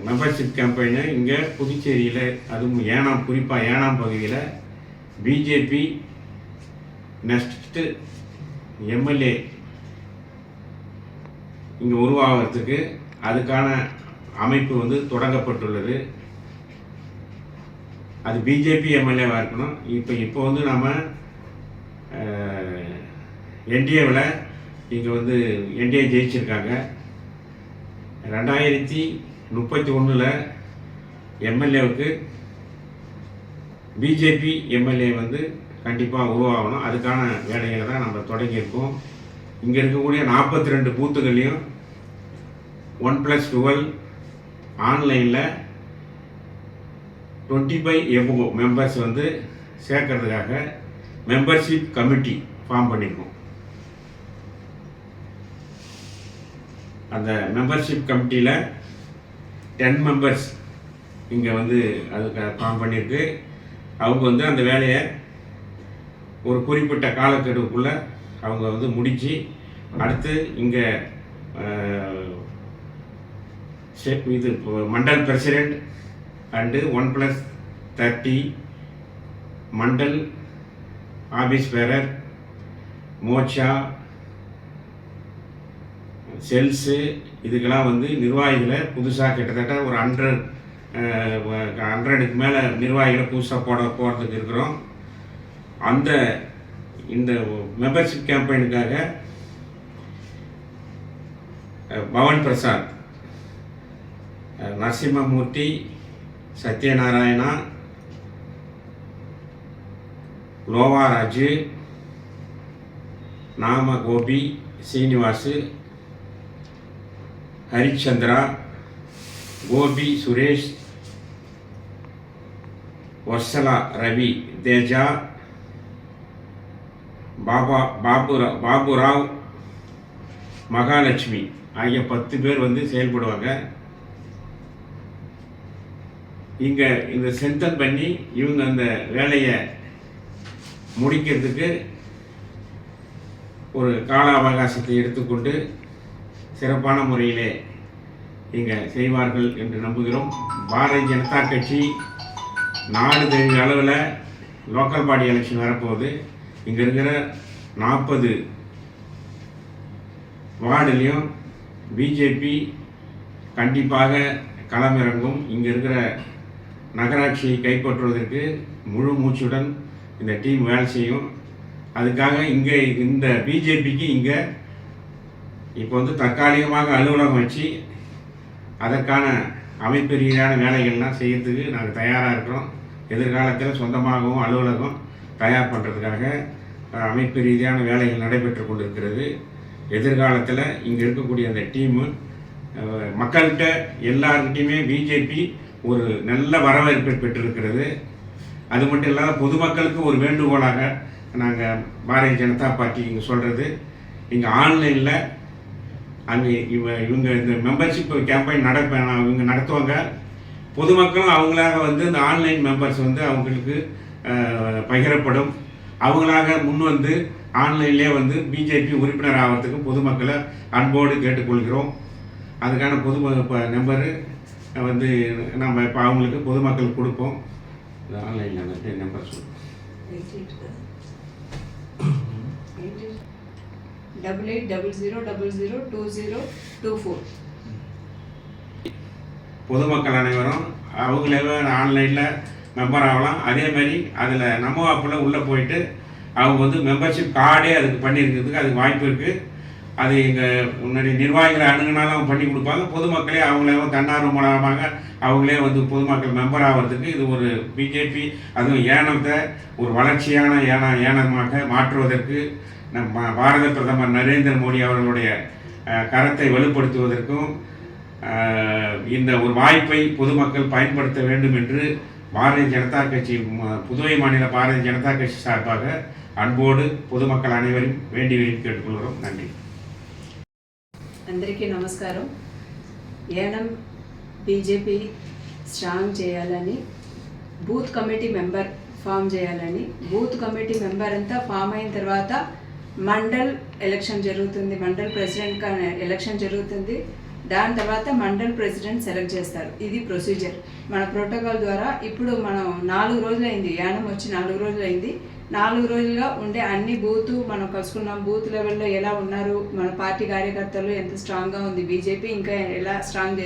மெம்பர்ஷிப் கேம்பெயினை இங்கே புதுச்சேரியில், அதுவும் ஏனாம், குறிப்பாக ஏனாம் பகுதியில் பிஜேபி நெக்ஸ்ட்டு எம்எல்ஏ இங்கே உருவாகிறதுக்கு அதுக்கான அமைப்பு வந்து தொடங்கப்பட்டுள்ளது. அது பிஜேபி எம்எல்ஏவாக இருக்கணும். இப்போ வந்து நாம் என்டிஏவில் இங்கே வந்து என்டிஏ ஜெயிச்சிருக்காங்க. 2031 எம்எல்ஏவுக்கு பிஜேபி எம்எல்ஏ வந்து கண்டிப்பாக உருவாகணும். அதுக்கான வேலைகளை தான் நம்ம தொடங்கியிருக்கோம். இங்கே இருக்கக்கூடிய 42 பூத்துகளையும் 1+12 ஆன்லைனில் 25 மெம்பர்ஸ் வந்து சேர்க்கறதுக்காக மெம்பர்ஷிப் கமிட்டி ஃபார்ம் பண்ணியிருக்கோம். அந்த மெம்பர்ஷிப் கமிட்டியில் 10 மெம்பர்ஸ் இங்கே வந்து அதுக்கு ஃபார்ம் பண்ணியிருக்கு. அவங்க வந்து அந்த வேலையை ஒரு குறிப்பிட்ட காலக்கெடுவுக்குள்ளே அவங்க வந்து முடித்து அடுத்து இங்கே இது Mandal president and 1+30 Mandal office bearer, Morcha, cells, இதுக்கெல்லாம் வந்து நிர்வாகிகளை புதுசாக கிட்டத்தட்ட ஒரு 100க்கு மேலே நிர்வாகிகளை புதுசாக போகிறதுக்கு இருக்கிறோம். இந்த மெம்பர்ஷிப் கேம்பெயினுக்காக பவன் பிரசாத், நரசிம்மமூர்த்தி, சத்யநாராயணா, லோவாராஜு, நாம கோபி, சீனிவாசு, ஹரிச்சந்திரா, கோபி சுரேஷ், வர்சலா ரவி தேஜா, பாபுராவ், மகாலட்சுமி ஆகிய 10 பேர் வந்து செயல்படுவாங்க. இங்கே இந்த சென்டர் பண்ணி இவங்க அந்த வேலையை முடிக்கிறதுக்கு ஒரு கால அவகாசத்தை எடுத்துக்கொண்டு சிறப்பான முறையிலே இங்கே செய்வார்கள் என்று நம்புகிறோம். பாரதிய ஜனதா கட்சி நாடு தெரிஞ்ச அளவில் லோக்கல் பாடி எலெக்ஷன் வரப்போகுது. இங்கே இருக்கிற 40 வார்டுலேயும் பிஜேபி கண்டிப்பாக களமிறங்கும். இங்கே இருக்கிற நகராட்சியை கைப்பற்றுவதற்கு முழு மூச்சுடன் இந்த டீம் வேலை செய்யும். அதுக்காக இங்கே இந்த பிஜேபிக்கு இங்கே இப்போ வந்து தற்காலிகமாக அலுவலகம் வச்சு அதற்கான அமைப்பு ரீதியான வேலைகள்லாம் செய்யறதுக்கு நாங்கள் தயாராக இருக்கிறோம். எதிர்காலத்தில் சொந்தமாகவும் அலுவலகம் தயார் பண்ணுறதுக்காக அமைப்பு ரீதியான வேலைகள் நடைபெற்று கொண்டிருக்கிறது. எதிர்காலத்தில் இங்கே இருக்கக்கூடிய அந்த டீமு மக்கள்கிட்ட எல்லார்கிட்டையுமே பிஜேபி ஒரு நல்ல வரவேற்பை பெற்றிருக்கிறது. அது மட்டும் இல்லாத பொதுமக்களுக்கு ஒரு வேண்டுகோளாக நாங்கள் பாரதிய ஜனதா பார்ட்டி இங்கே சொல்கிறது, இங்கே ஆன்லைனில் அங்கே இவங்க இந்த மெம்பர்ஷிப் கேம்பெயின் இவங்க நடத்துவாங்க. பொதுமக்களும் அவங்களாக வந்து இந்த ஆன்லைன் மெம்பர்ஸ் வந்து அவங்களுக்கு பகிரப்படும். அவங்களாக முன் வந்து ஆன்லைன்லேயே வந்து பிஜேபி உறுப்பினர் ஆகிறதுக்கு பொதுமக்களை அன்போடு கேட்டுக்கொள்கிறோம். அதுக்கான நம்பரு வந்து நம்ம இப்போ அவங்களுக்கு பொதுமக்கள் கொடுப்போம். ஆன்லைனில் வந்து நம்பர் சொல்லுவோம். 8800002024. பொதுமக்கள் அனைவரும் அவங்களே ஆன்லைனில் மெம்பர் ஆகலாம். அதே மாதிரி அதில் நம்ம ஆப்பில் உள்ளே போயிட்டு அவங்க வந்து மெம்பர்ஷிப் கார்டே அதுக்கு பண்ணியிருக்கிறதுக்கு அதுக்கு வாய்ப்பு இருக்குது. அது எங்கள் முன்னாடி நிர்வாகிகளை அணுகுனாலும் அவங்க பண்ணி கொடுப்பாங்க. பொதுமக்களே அவங்களே தன்னார்வ மூலமாக அவங்களே வந்து பொதுமக்கள் மெம்பர் ஆகிறதுக்கு இது ஒரு பிஜேபி அதுவும் ஏனத்தை ஒரு வளர்ச்சியான ஏனமாக மாற்றுவதற்கு நம்ம பாரத பிரதமர் நரேந்திர மோடி அவர்களுடைய கரத்தை வலுப்படுத்துவதற்கும் இந்த ஒரு வாய்ப்பை பொதுமக்கள் பயன்படுத்த வேண்டும் என்று பாரதிய ஜனதா கட்சி புதுவை மாநில பாரதிய ஜனதா கட்சி சார்பாக அன்போடு பொதுமக்கள் அனைவரும் வேண்டி கேட்டுக்கொள்கிறோம். நன்றி. అందరికీ నమస్కారం. ఏనం బీజేపీ స్ట్రాంగ్ చేయాలని బూత్ కమిటీ మెంబర్ ఫామ్ చేయాలని బూత్ కమిటీ మెంబర్ అంతా ఫామ్ అయిన తర్వాత మండల్ ఎలక్షన్ జరుగుతుంది. మండల్ ప్రెసిడెంట్ ఎలక్షన్ జరుగుతుంది. దాని తర్వాత మండల్ ప్రెసిడెంట్ సెలెక్ట్ చేస్తారు. ఇది ప్రొసీజర్ మన ప్రోటోకాల్ ద్వారా. ఇప్పుడు మనం 4 రోజులైంది, యానం వచ్చి 4 రోజులైంది. 4 రోజులుగా ఉండే అన్ని బూత్ మనం కలుసుకున్నాం. బూత్ లెవెల్లో ఎలా ఉన్నారు, మన పార్టీ కార్యకర్తలు ఎంత స్ట్రాంగ్గా ఉంది, బీజేపీ ఇంకా ఎలా స్ట్రాంగ్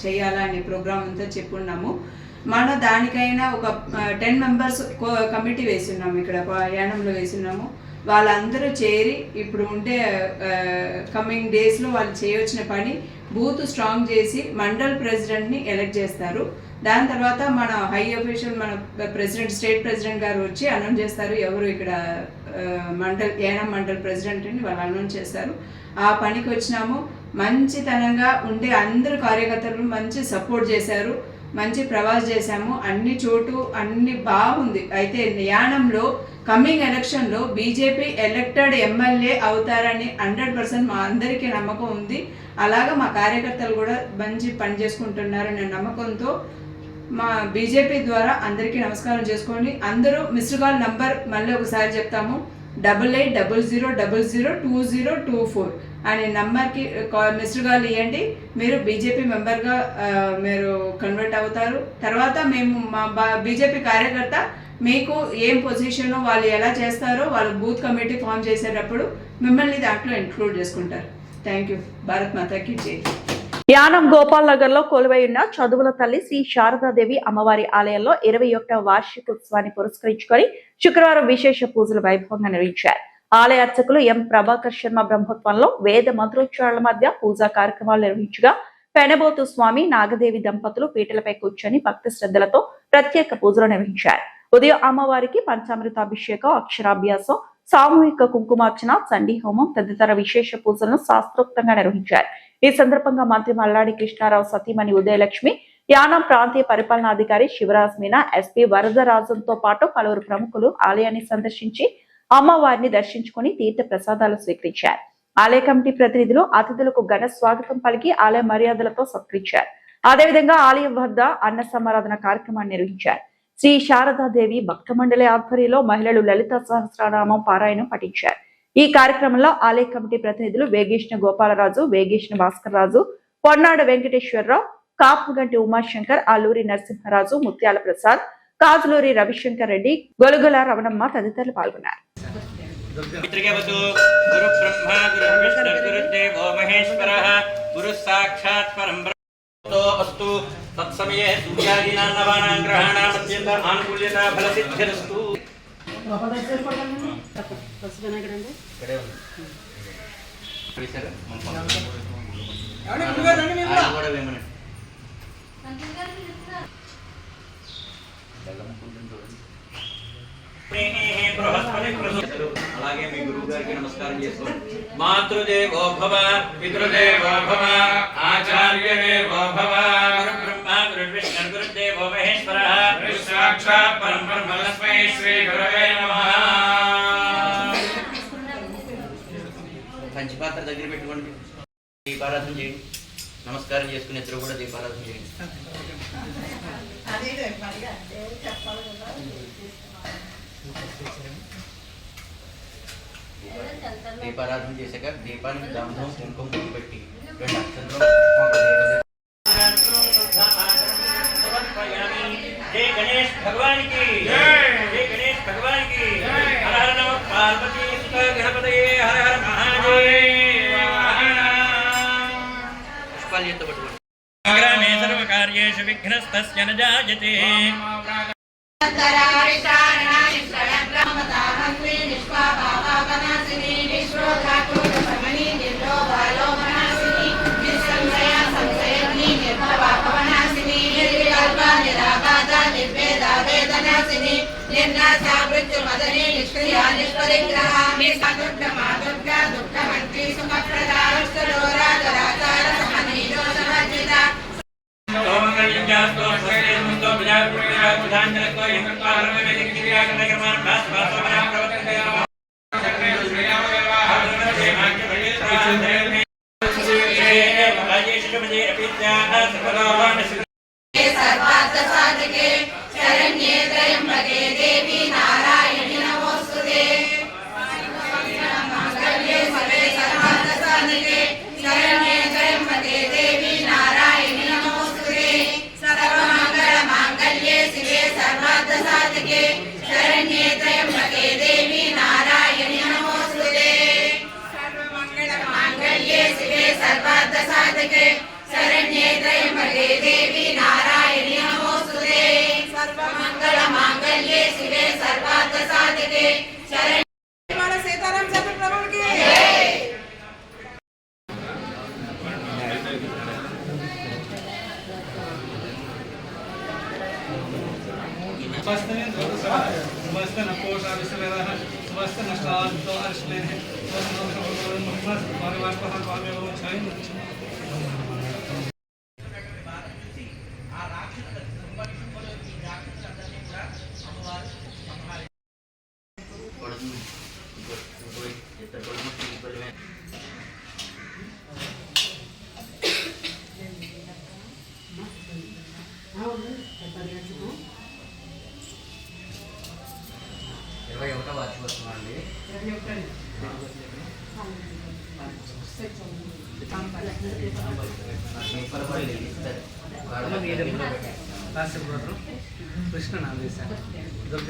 చేయాలా అనే ప్రోగ్రామ్ అంతా చెప్పున్నాము. మన దానికైనా ఒక 10 మెంబర్స్ కమిటీ వేస్తున్నాము. ఇక్కడ యానంలో వేస్తున్నాము. వాళ్ళందరూ చేరి ఇప్పుడు ఉండే కమింగ్ డేస్లో వాళ్ళు చేయవచ్చిన పని బూత్ స్ట్రాంగ్ చేసి మండల్ ప్రెసిడెంట్ని ఎలక్ట్ చేస్తారు. దాని తర్వాత మన హై అఫీషియల్ మన ప్రెసిడెంట్ స్టేట్ ప్రెసిడెంట్ గారు వచ్చి అనౌన్స్ చేస్తారు ఎవరు ఇక్కడ యానం మండల్ ప్రెసిడెంట్ అని వాళ్ళు అనౌన్స్ చేస్తారు. ఆ పనికి వచ్చినాము. మంచితనంగా ఉండే అందరు కార్యకర్తలు మంచి సపోర్ట్ చేశారు. మంచి ప్రవాస్ చేశాము. అన్ని చోటు అన్ని బాగుంది. అయితే యానంలో కమింగ్ ఎలక్షన్లో బీజేపీ ఎలక్టెడ్ ఎమ్మెల్యే అవుతారని 100% మా అందరికీ నమ్మకం ఉంది. అలాగా మా కార్యకర్తలు కూడా మంచి పని చేసుకుంటున్నారనే నమ్మకంతో మా బీజేపీ ద్వారా అందరికీ నమస్కారం చేసుకోండి. అందరూ మిస్డ్ కాల్ నంబర్ మళ్ళీ ఒకసారి చెప్తాము, 8800002024 అనే నంబర్కి మిస్డ్ కాల్ ఇవ్వండి. మీరు బీజేపీ మెంబర్గా మీరు కన్వర్ట్ అవుతారు. తర్వాత మేము మా బీజేపీ కార్యకర్త మీకు ఏం పొజిషన్ వాళ్ళు ఎలా చేస్తారో వాళ్ళు బూత్ కమిటీ ఫామ్ చేసేటప్పుడు మిమ్మల్ని దాంట్లో ఇంక్లూడ్ చేసుకుంటారు. Thank you. భారత్ మాతాకి జై. యానం గోపాల్ నగర్ లో కొలువై ఉన్న చదువుల తల్లి శ్రీ శారదాదేవి అమ్మవారి ఆలయంలో 21వ వార్షికోత్సవాన్ని పురస్కరించుకొని శుక్రవారం విశేష పూజలు వైభవంగా నిర్వహించారు. ఆలయ అర్చకులు ఎం ప్రభాకర్ శర్మ బ్రహ్మత్వంలో వేద మంత్రోచ్చారణల మధ్య పూజా కార్యక్రమాలు నిర్వహించగా పెనబోతు స్వామి నాగదేవి దంపతులు పీటలపై కూర్చొని భక్తి శ్రద్ధలతో ప్రత్యేక పూజలు నిర్వహించారు. ఉదయం అమ్మవారికి పంచామృతాభిషేకం, అక్షరాభ్యాసం, సామూహిక కుంకుమార్చన, చండీ హోమం తదితర విశేష పూజలను శాస్త్రోక్తంగా నిర్వహించారు. ఈ సందర్భంగా మంత్రి మల్లాడి కృష్ణారావు సతీమణి ఉదయలక్ష్మి, యానం ప్రాంతీయ పరిపాలనాధికారి శివరాజ్ మీనా, ఎస్పీ వరదరాజంతో పాటు పలువురు ప్రముఖులు ఆలయాన్ని సందర్శించి అమ్మవారిని దర్శించుకుని తీర్థ ప్రసాదాలు స్వీకరించారు. ఆలయ కమిటీ ప్రతినిధులు అతిథులకు ఘన స్వాగతం పలికి ఆలయ మర్యాదలతో సత్కరించారు. అదేవిధంగా ఆలయం వద్ద అన్న సమారాధన కార్యక్రమాన్ని నిర్వహించారు. శ్రీ శారదాదేవి భక్త మండలి ఆధ్వర్యంలో మహిళలు లలిత సహస్రనామం పారాయణం పఠించారు. ఈ కార్యక్రమంలో ఆలయ కమిటీ ప్రతినిధులు వేగేష్ణ గోపాలరాజు, వేగేష్ణ భాస్కర్ రాజు, పొన్నాడ వెంకటేశ్వరరావు, కాపుగంటి ఉమాశంకర్, ఆలూరి నరసింహరాజు, ముత్యాల ప్రసాద్, కాజులూరి రవిశంకర్ రెడ్డి, గొలుగుల రమణమ్మ తదితరులు పాల్గొన్నారు. पितृगवतु गुरु ब्रह्मा गुरु विष्णु गुरुदेवो महेश्वरः गुरु साक्षात् परं ब्रह्मो अस्तु तत्समये सूर्यादीनां नवानां ग्रहाणां अत्यन्त आनुकूल्यता फलसिद्धिरस्तु అలాగే మీ గురువు గారికి నమస్కారం చేసుకోండి. మాతృదేవో భవ పితృదేవో భవ ఆచార్యదేవో భవ గురు బ్రహ్మ గురు విష్ణు గురుదేవో మహేశ్వరః గురు సాక్షాత్ పరం బ్రహ్మ తస్మై శ్రీ గురవే నమః. పంచపాత్ర దగ్గర పెట్టుకోండి, దీపారాధన చేయండి, నమస్కారం చేసుకుని ఇద్దరు కూడా దీపారాధన చేయండి. దీపారాధన చేశాక దీపానికి గంధం కుంకుమ పెట్టి 2 అక్షంతలు జై గణేష్ భగవాన్ కి జై గణేష్ భగవాన్ కి హర హర నమ పార్వతీ గణపతయే హర హర మహాదేవ. పుష్పాలు చేత పట్టుకోండి. గ్రామే సర్వకార్యేషు విఘ్నస్తస్య న జాయతే.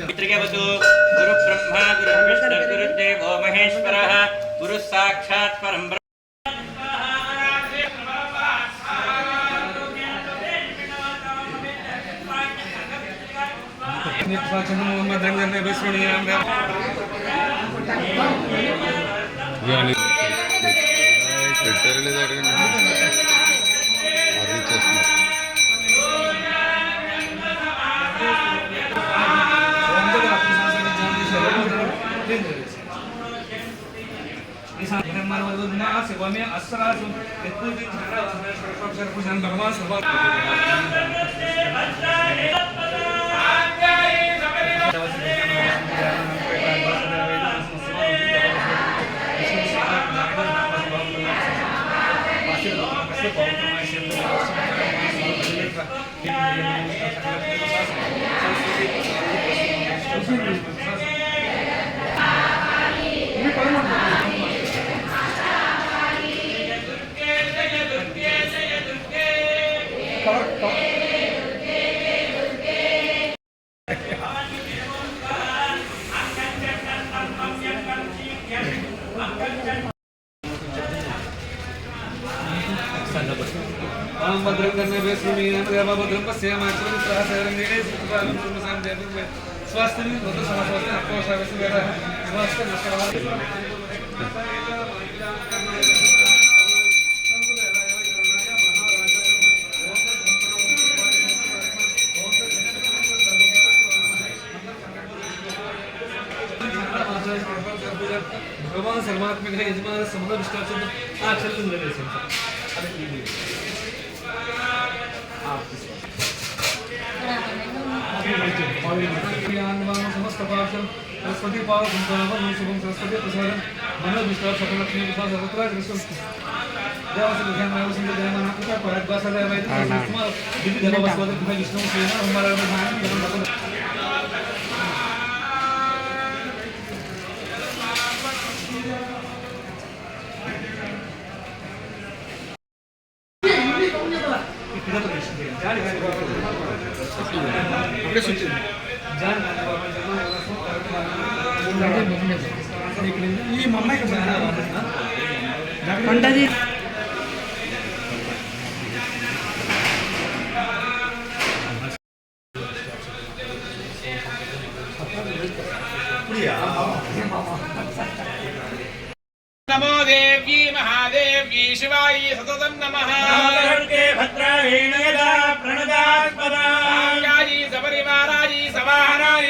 పితృగవతు గురు బ్రహ్మ గురు విష్ణు గురుదేవో మహేశ్వరః గురు సాక్షాత్ పరం బ్రహ్మ. ओम भद्रं कर्णे श्रीमीनं देवभद्रं पश्येमात्रं सहस्ररङ्गे स्वास्थ्यं भद्र समस्वस्ति अपोषावस्य स्वास्थ्य भगवान सर्वात्मक है यजमान समुद्र विष्टाचन आचल निर्देश समस्त पार्षद सरस्वती पाव गुंजावन शुभम सरस्वती प्रसाद मनोज विष्टा सकल लक्ष्मी प्रसाद सर्वत्र कृष्ण देवस्य ध्यान में वसंत जयमान आपका परत बासा देव दिव्य देव वसवद विष्णु सेना हमारा ध्यान जन्म नमो देव्यै महादेव्यै शिवायै सततं नमः भद्रायेण यदा प्रणदात्मदायै सपरिवारायै सवाहनाय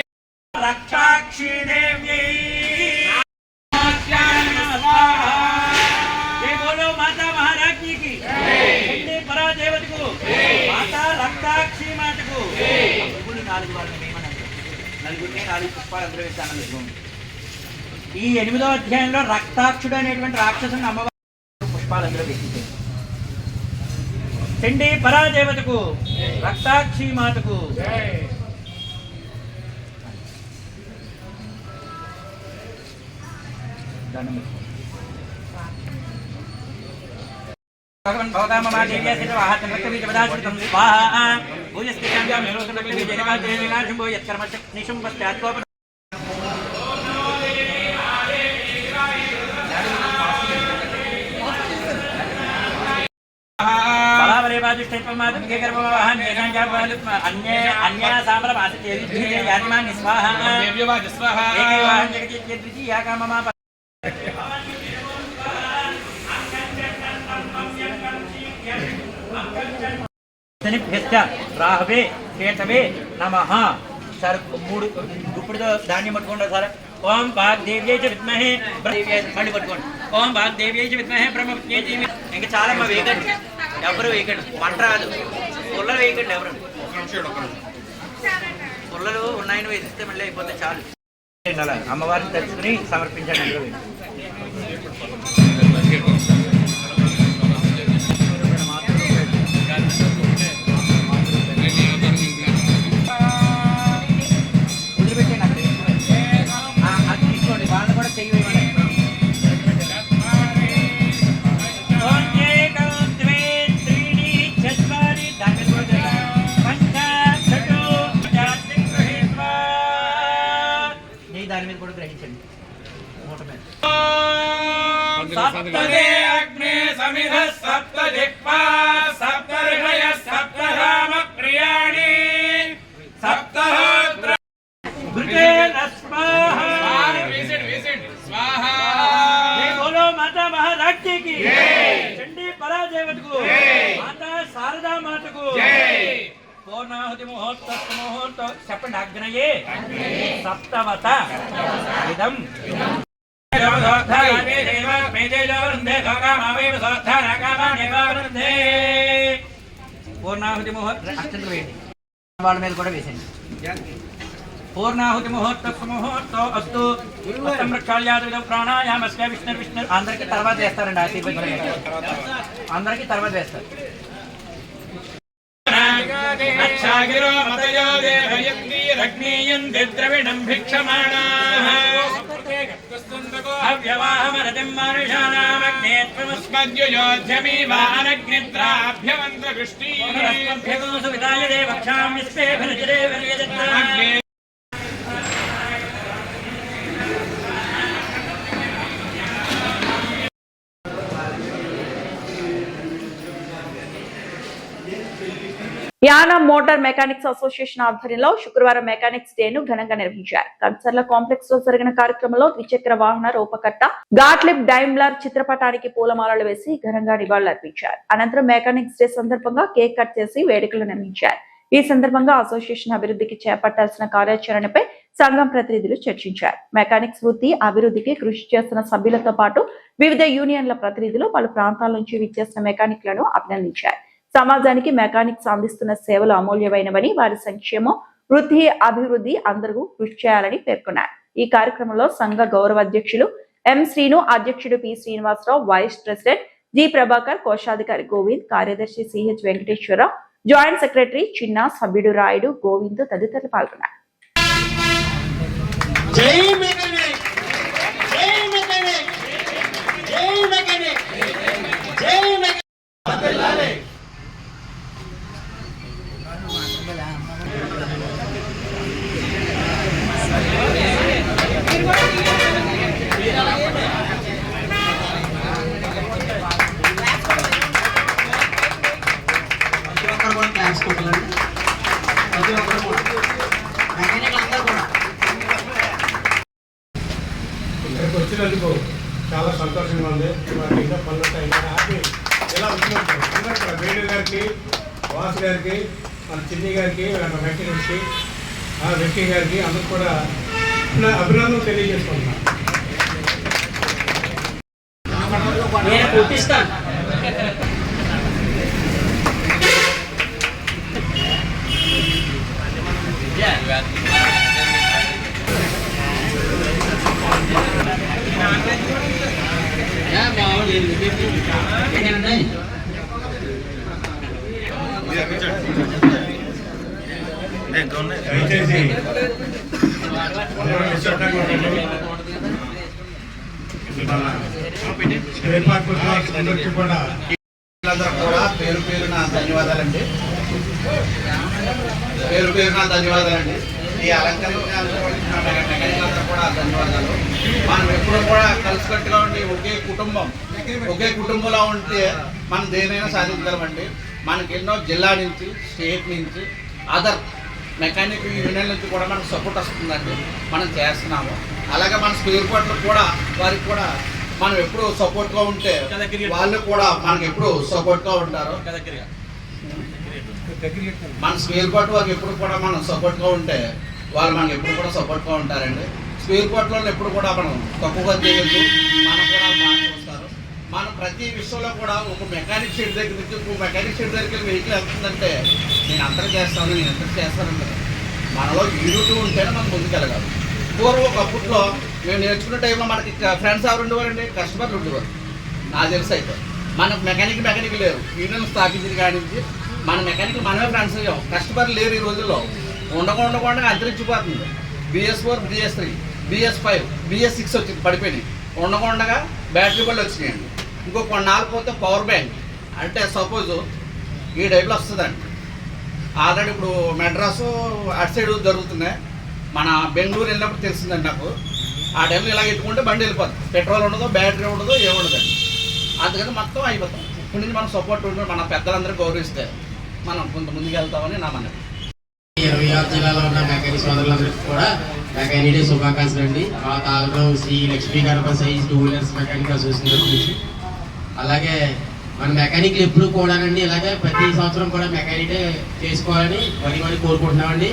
रक्षाक्षी देव्यै जय बोलो माता महारानी की जय परादेवती को माता रक्षाक्षी माता को నాలుగు వాళ్ళని ఏమన్నారు నలుగురిని 4 పుష్పాలు అందరూ వేస్తానని ఈ 8వ అధ్యాయంలో రక్తాక్షుడు అనేటువంటి రాక్షసుని అమ్మవారు పుష్పాలందరూ వేసింది. చండీ పరాదేవతకు రక్తాక్షి మాతకు भगवान भवता मम देव्या सिद्धवाहतं भक्तबीजपदाश्रितं स्वाहा भूयस्थित्यां मेरोसनकलिजयकाशम्भो यत्कर्मशक्निशं पश्चात्कोप రాహవే కేతవే నమః సార్ 3 గుప్పుడు ధాన్యం పట్టుకోండి సార్ ఓం భాగ్దేవ్యై చ విద్మహే మళ్ళీ పట్టుకోండి ఓం భాగ్దేవ్యై చ విద్మహే బ్రహ్మవిద్యై ధీమహి ఇంకా చాలా వేయకండి ఎవరు వేయకండి మంట రాదు పుల్లలు వేయకండి ఎవరు పుల్లలు ఉన్నాయని వేసిస్తే మళ్ళీ అయిపోతే చాలు అమ్మవారిని తెచ్చుకుని సమర్పించండి అందరూ దాని మీద కూడా గ్రహించండి సప్తదే అగ్నే సమిధ సప్త దిక్పా సప్త ఋషయ సప్త రామ ప్రియాణి సప్తహోత్ర భృతే నస్వాహ స్వాహా జై బోలో మాతా మహారాజ్ఞి కి జై చండీ పరాదేవతకు మాతా శారదా మాతకు జై పూర్ణాహుతి ముహూర్త చెప్పండి అగ్నయే సప్తవత ఇదం పూర్ణాహుతి ముహూర్త అక్షంతలు వేయండి వాళ్ళ మీద కూడా వేసేయండి పూర్ణాహుతి ముహూర్తో అస్తు ప్రక్షాళ్యాద ప్రాణాయామస్య విష్ణు అందరికి తర్వాత వేస్తారండి ఆశీర్వచనం అందరికి తర్వాత వేస్తారు అక్షాగిరో మతయో దేవయగ్నిరగ్నేయంతి ద్రవిణం భిక్షమాణాః అవ్యవాహమరతిం మానుషానామగ్నే త్వమస్మద్యుయోధ్యమీవానగ్నిద్రాభ్యమంత్రగృష్టీః సువితాయ దేవక్షాం విశ్వేభిర్జరేభిర్యజత్నా యానా మోటార్ మెకానిక్స్ అసోసియేషన్ ఆధ్వర్యంలో శుక్రవారం మెకానిక్స్ డే ను ఘనంగా నిర్వహించారు. కన్సర్ల కాంప్లెక్స్ లో జరిగిన కార్యక్రమంలో ద్విచక్ర వాహన రూపకర్త గాట్లిబ్ డైమ్లర్ చిత్రపటానికి పూలమాలలు వేసి ఘనంగా నివాళులర్పించారు. అనంతరం మెకానిక్స్ డే సందర్భంగా కేక్ కట్ చేసి వేడుకలు నిర్వహించారు. ఈ సందర్భంగా అసోసియేషన్ అభివృద్ధికి చేపట్టాల్సిన కార్యాచరణపై సంఘం ప్రతినిధులు చర్చించారు. మెకానిక్స్ వృత్తి అభివృద్ధికి కృషి చేస్తున్న సభ్యులతో పాటు వివిధ యూనియన్ల ప్రతినిధులు పలు ప్రాంతాల నుంచి విచ్చేసిన మెకానిక్లను అభినందించారు. సమాజానికి మెకానిక్స్ అందిస్తున్న సేవలు అమూల్యమైనవని, వారి సంక్షేమం, వృద్ధి, అభివృద్ధి అందరూ కృషి చేయాలని పేర్కొన్నారు. ఈ కార్యక్రమంలో సంఘ గౌరవ అధ్యక్షులు ఎం శ్రీను, అధ్యక్షుడు P Srinivasarao, vice president G Prabhakar, కోశాధికారి గోవింద్, కార్యదర్శి సిహెచ్ వెంకటేశ్వరరావు, జాయింట్ సెక్రటరీ చిన్న, సభ్యుడు రాయుడు, గోవింద్ తదితరులు పాల్గొన్నారు. ఇక్కడికి వచ్చినందుకు చాలా సంతోషంగా ఉంది. మాకు ఇంకా పనులు హ్యాపీ ఇలా వచ్చినప్పుడు వేణు గారికి, వాసు గారికి, మన చిన్ని గారికి, వెంకటేష్కి, వెంకీ గారికి అందరూ కూడా అభినందనలు తెలియజేసుకుంటున్నాను. దయచేసి కూడా పేరు పేరున ధన్యవాదాలండి. ఈ అలంకరణ కూడా ధన్యవాదాలు. మనం ఎప్పుడు కూడా కలిసికట్టుగా ఉండి ఒకే కుటుంబంలో ఉంటే మనం దేనైనా సాధించగలమండి. మనకి ఎన్నో జిల్లా నుంచి, స్టేట్ నుంచి, అదర్ మెకానిక్ యూనియన్ నుంచి కూడా మనకు సపోర్ట్ వస్తుందండి. మనం చేస్తున్నాము. అలాగే మన స్పేర్ పార్ట్లు కూడా వారికి కూడా మనం ఎప్పుడు సపోర్ట్గా ఉంటే వాళ్ళు కూడా మనకి ఎప్పుడు సపోర్ట్గా ఉంటారు. మన స్పేర్ పార్ట్ వారికి ఎప్పుడు కూడా మనం సపోర్ట్గా ఉంటే వాళ్ళు మనకి ఎప్పుడు కూడా సపోర్ట్గా ఉంటారండి. స్పేర్ పార్ట్లో ఎప్పుడు కూడా మనం తక్కువగా చేయొద్దు, మనం కూడా బాగా చూస్తారు. మనం ప్రతి విషయంలో కూడా ఒక మెకానిక్ షెడ్ దగ్గర నుంచి ఇంకో మెకానిక్ షెడ్ దగ్గరికి వెహికల్ వెళ్తుందంటే నేను అంతరం చేస్తాను, నేను ఎంత చేస్తానంటే మనలో యూనిటీ ఉంటేనే మనం ముందుకెళ్ళగలం. ఒకప్పట్లో మేము నేర్చుకున్న టైంలో మనకి ఫ్రెండ్స్ ఎవరు ఉండేవారండి, కస్టమర్లు ఉండేవారు. నాకు తెలుసు అయితే మనకు మెకానిక్ లేరు. యూనియన్ స్థాపించిన కాడి నుంచి మన మెకానిక్ మనమే ఫ్రెండ్స్ అయ్యాం. కస్టమర్లు లేరు. ఈ రోజుల్లో ఉండకుండా అంతరించిపోతుంది. BS4, BS3, BS5, BS6 వచ్చింది, పడిపోయినాయి. ఉండగా బ్యాటరీ బళ్ళు వచ్చినాయండి. ఇంకో కొన్నాళ్ళు పోతే పవర్ బ్యాంక్ అంటే సపోజ్ ఈ టైప్లో వస్తుందండి. ఆల్రెడీ ఇప్పుడు మెడ్రాసు అటు సైడ్ జరుగుతున్నాయి. మన బెంగళూరు వెళ్ళినప్పుడు తెలిసిందండి నాకు. ఆ టైంలో ఇలా ఎట్టుకుంటే బండి వెళ్ళిపోతుంది. పెట్రోల్ ఉండదు, బ్యాటరీ ఉండదు, ఏముండదండి. అందుకని మొత్తం అయిపోతాం. ఇప్పటి నుంచి మనం సపోర్ట్ ఉంటుంది. మన పెద్దలందరూ గౌరవిస్తే మనం కొంత ముందుకు వెళ్తామని నా మనవి. 26 జిల్లాలో ఉన్న మెకానిక్ సోదరులందరికీ కూడా మెకానిక్ డే శుభాకాంక్షలు అండి. మా Taluru Sri Lakshmi Ganapathi 2 wheelers mechanic association నుంచి. అలాగే మన మెకానిక్లు ఎప్పుడు కూడానండి ఇలాగే ప్రతి సంవత్సరం కూడా మెకానిక్ డే చేసుకోవాలని మరి కోరుకుంటున్నామండి.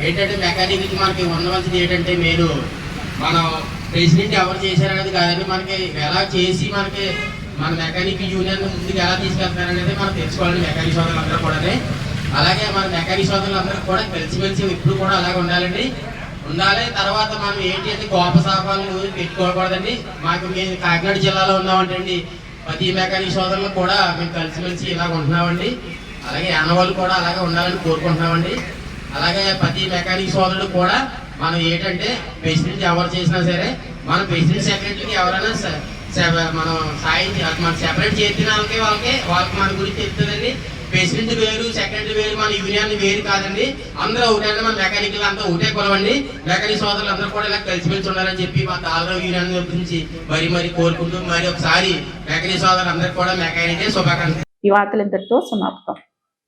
ఏంటంటే మెకానిక్కి మనకి ఉండవలసింది ఏంటంటే మీరు మనం ప్రెసిడెంట్ ఎవరు చేశారనేది కాదండి, మనకి ఎలా చేసి మనకి మన మెకానిక్ యూనియన్ ముందుకు ఎలా తీసుకెళ్తారనేది మనం తెలుసుకోవాలండి మెకానిక్ సోదరులందరూ కూడా. అలాగే మన మెకానిక్ సోదరులందరూ కూడా కలిసిమెలిసి ఎప్పుడు కూడా అలాగే ఉండాలి. తర్వాత మనం ఏంటి అంటే కోపసాపాలను పెట్టుకోకూడదండి. మేము కాకినాడ జిల్లాలో ఉన్నామంటండి. ప్రతి మెకానిక్ సోదరులు కూడా మేము కలిసిమెలిసి ఇలా ఉంటున్నామండి. అలాగే అన్నవాళ్ళు కూడా అలాగే ఉండాలని కోరుకుంటున్నామండి. అలాగే ప్రతి మెకానిక్ సోదరుడు కూడా మనం ఏంటంటే ప్రెసిడెంట్ ఎవరు చేసినా సరే మన ప్రెసిడెంట్ సెక్రటరీకి ఎవరైనా మనం సాయం మన సెపరేట్ చేసిన వాళ్ళకి మన గురించి చెప్తుందండి. ప్రెసిడెంట్ వేరు, సెక్రటరీ వేరు, మన యూనియన్ వేరు కాదండి. అందరూ ఒకటే, మన మెకానికల్ అంతా ఒకటే కొలవండి. మెకానిక్ సోదరులు అందరూ కూడా ఇలా కలిసిమెలిసి ఉండాలని చెప్పి మా తాలూరు యూనియన్ గురించి మరి కోరుకుంటూ మరి ఒకసారి మెకానిక్ సోదరులు అందరూ కూడా మెకానిక్ డే శుభాకాంక్షలు. ఈ వార్తలు ఇంతటితో సమాప్తం.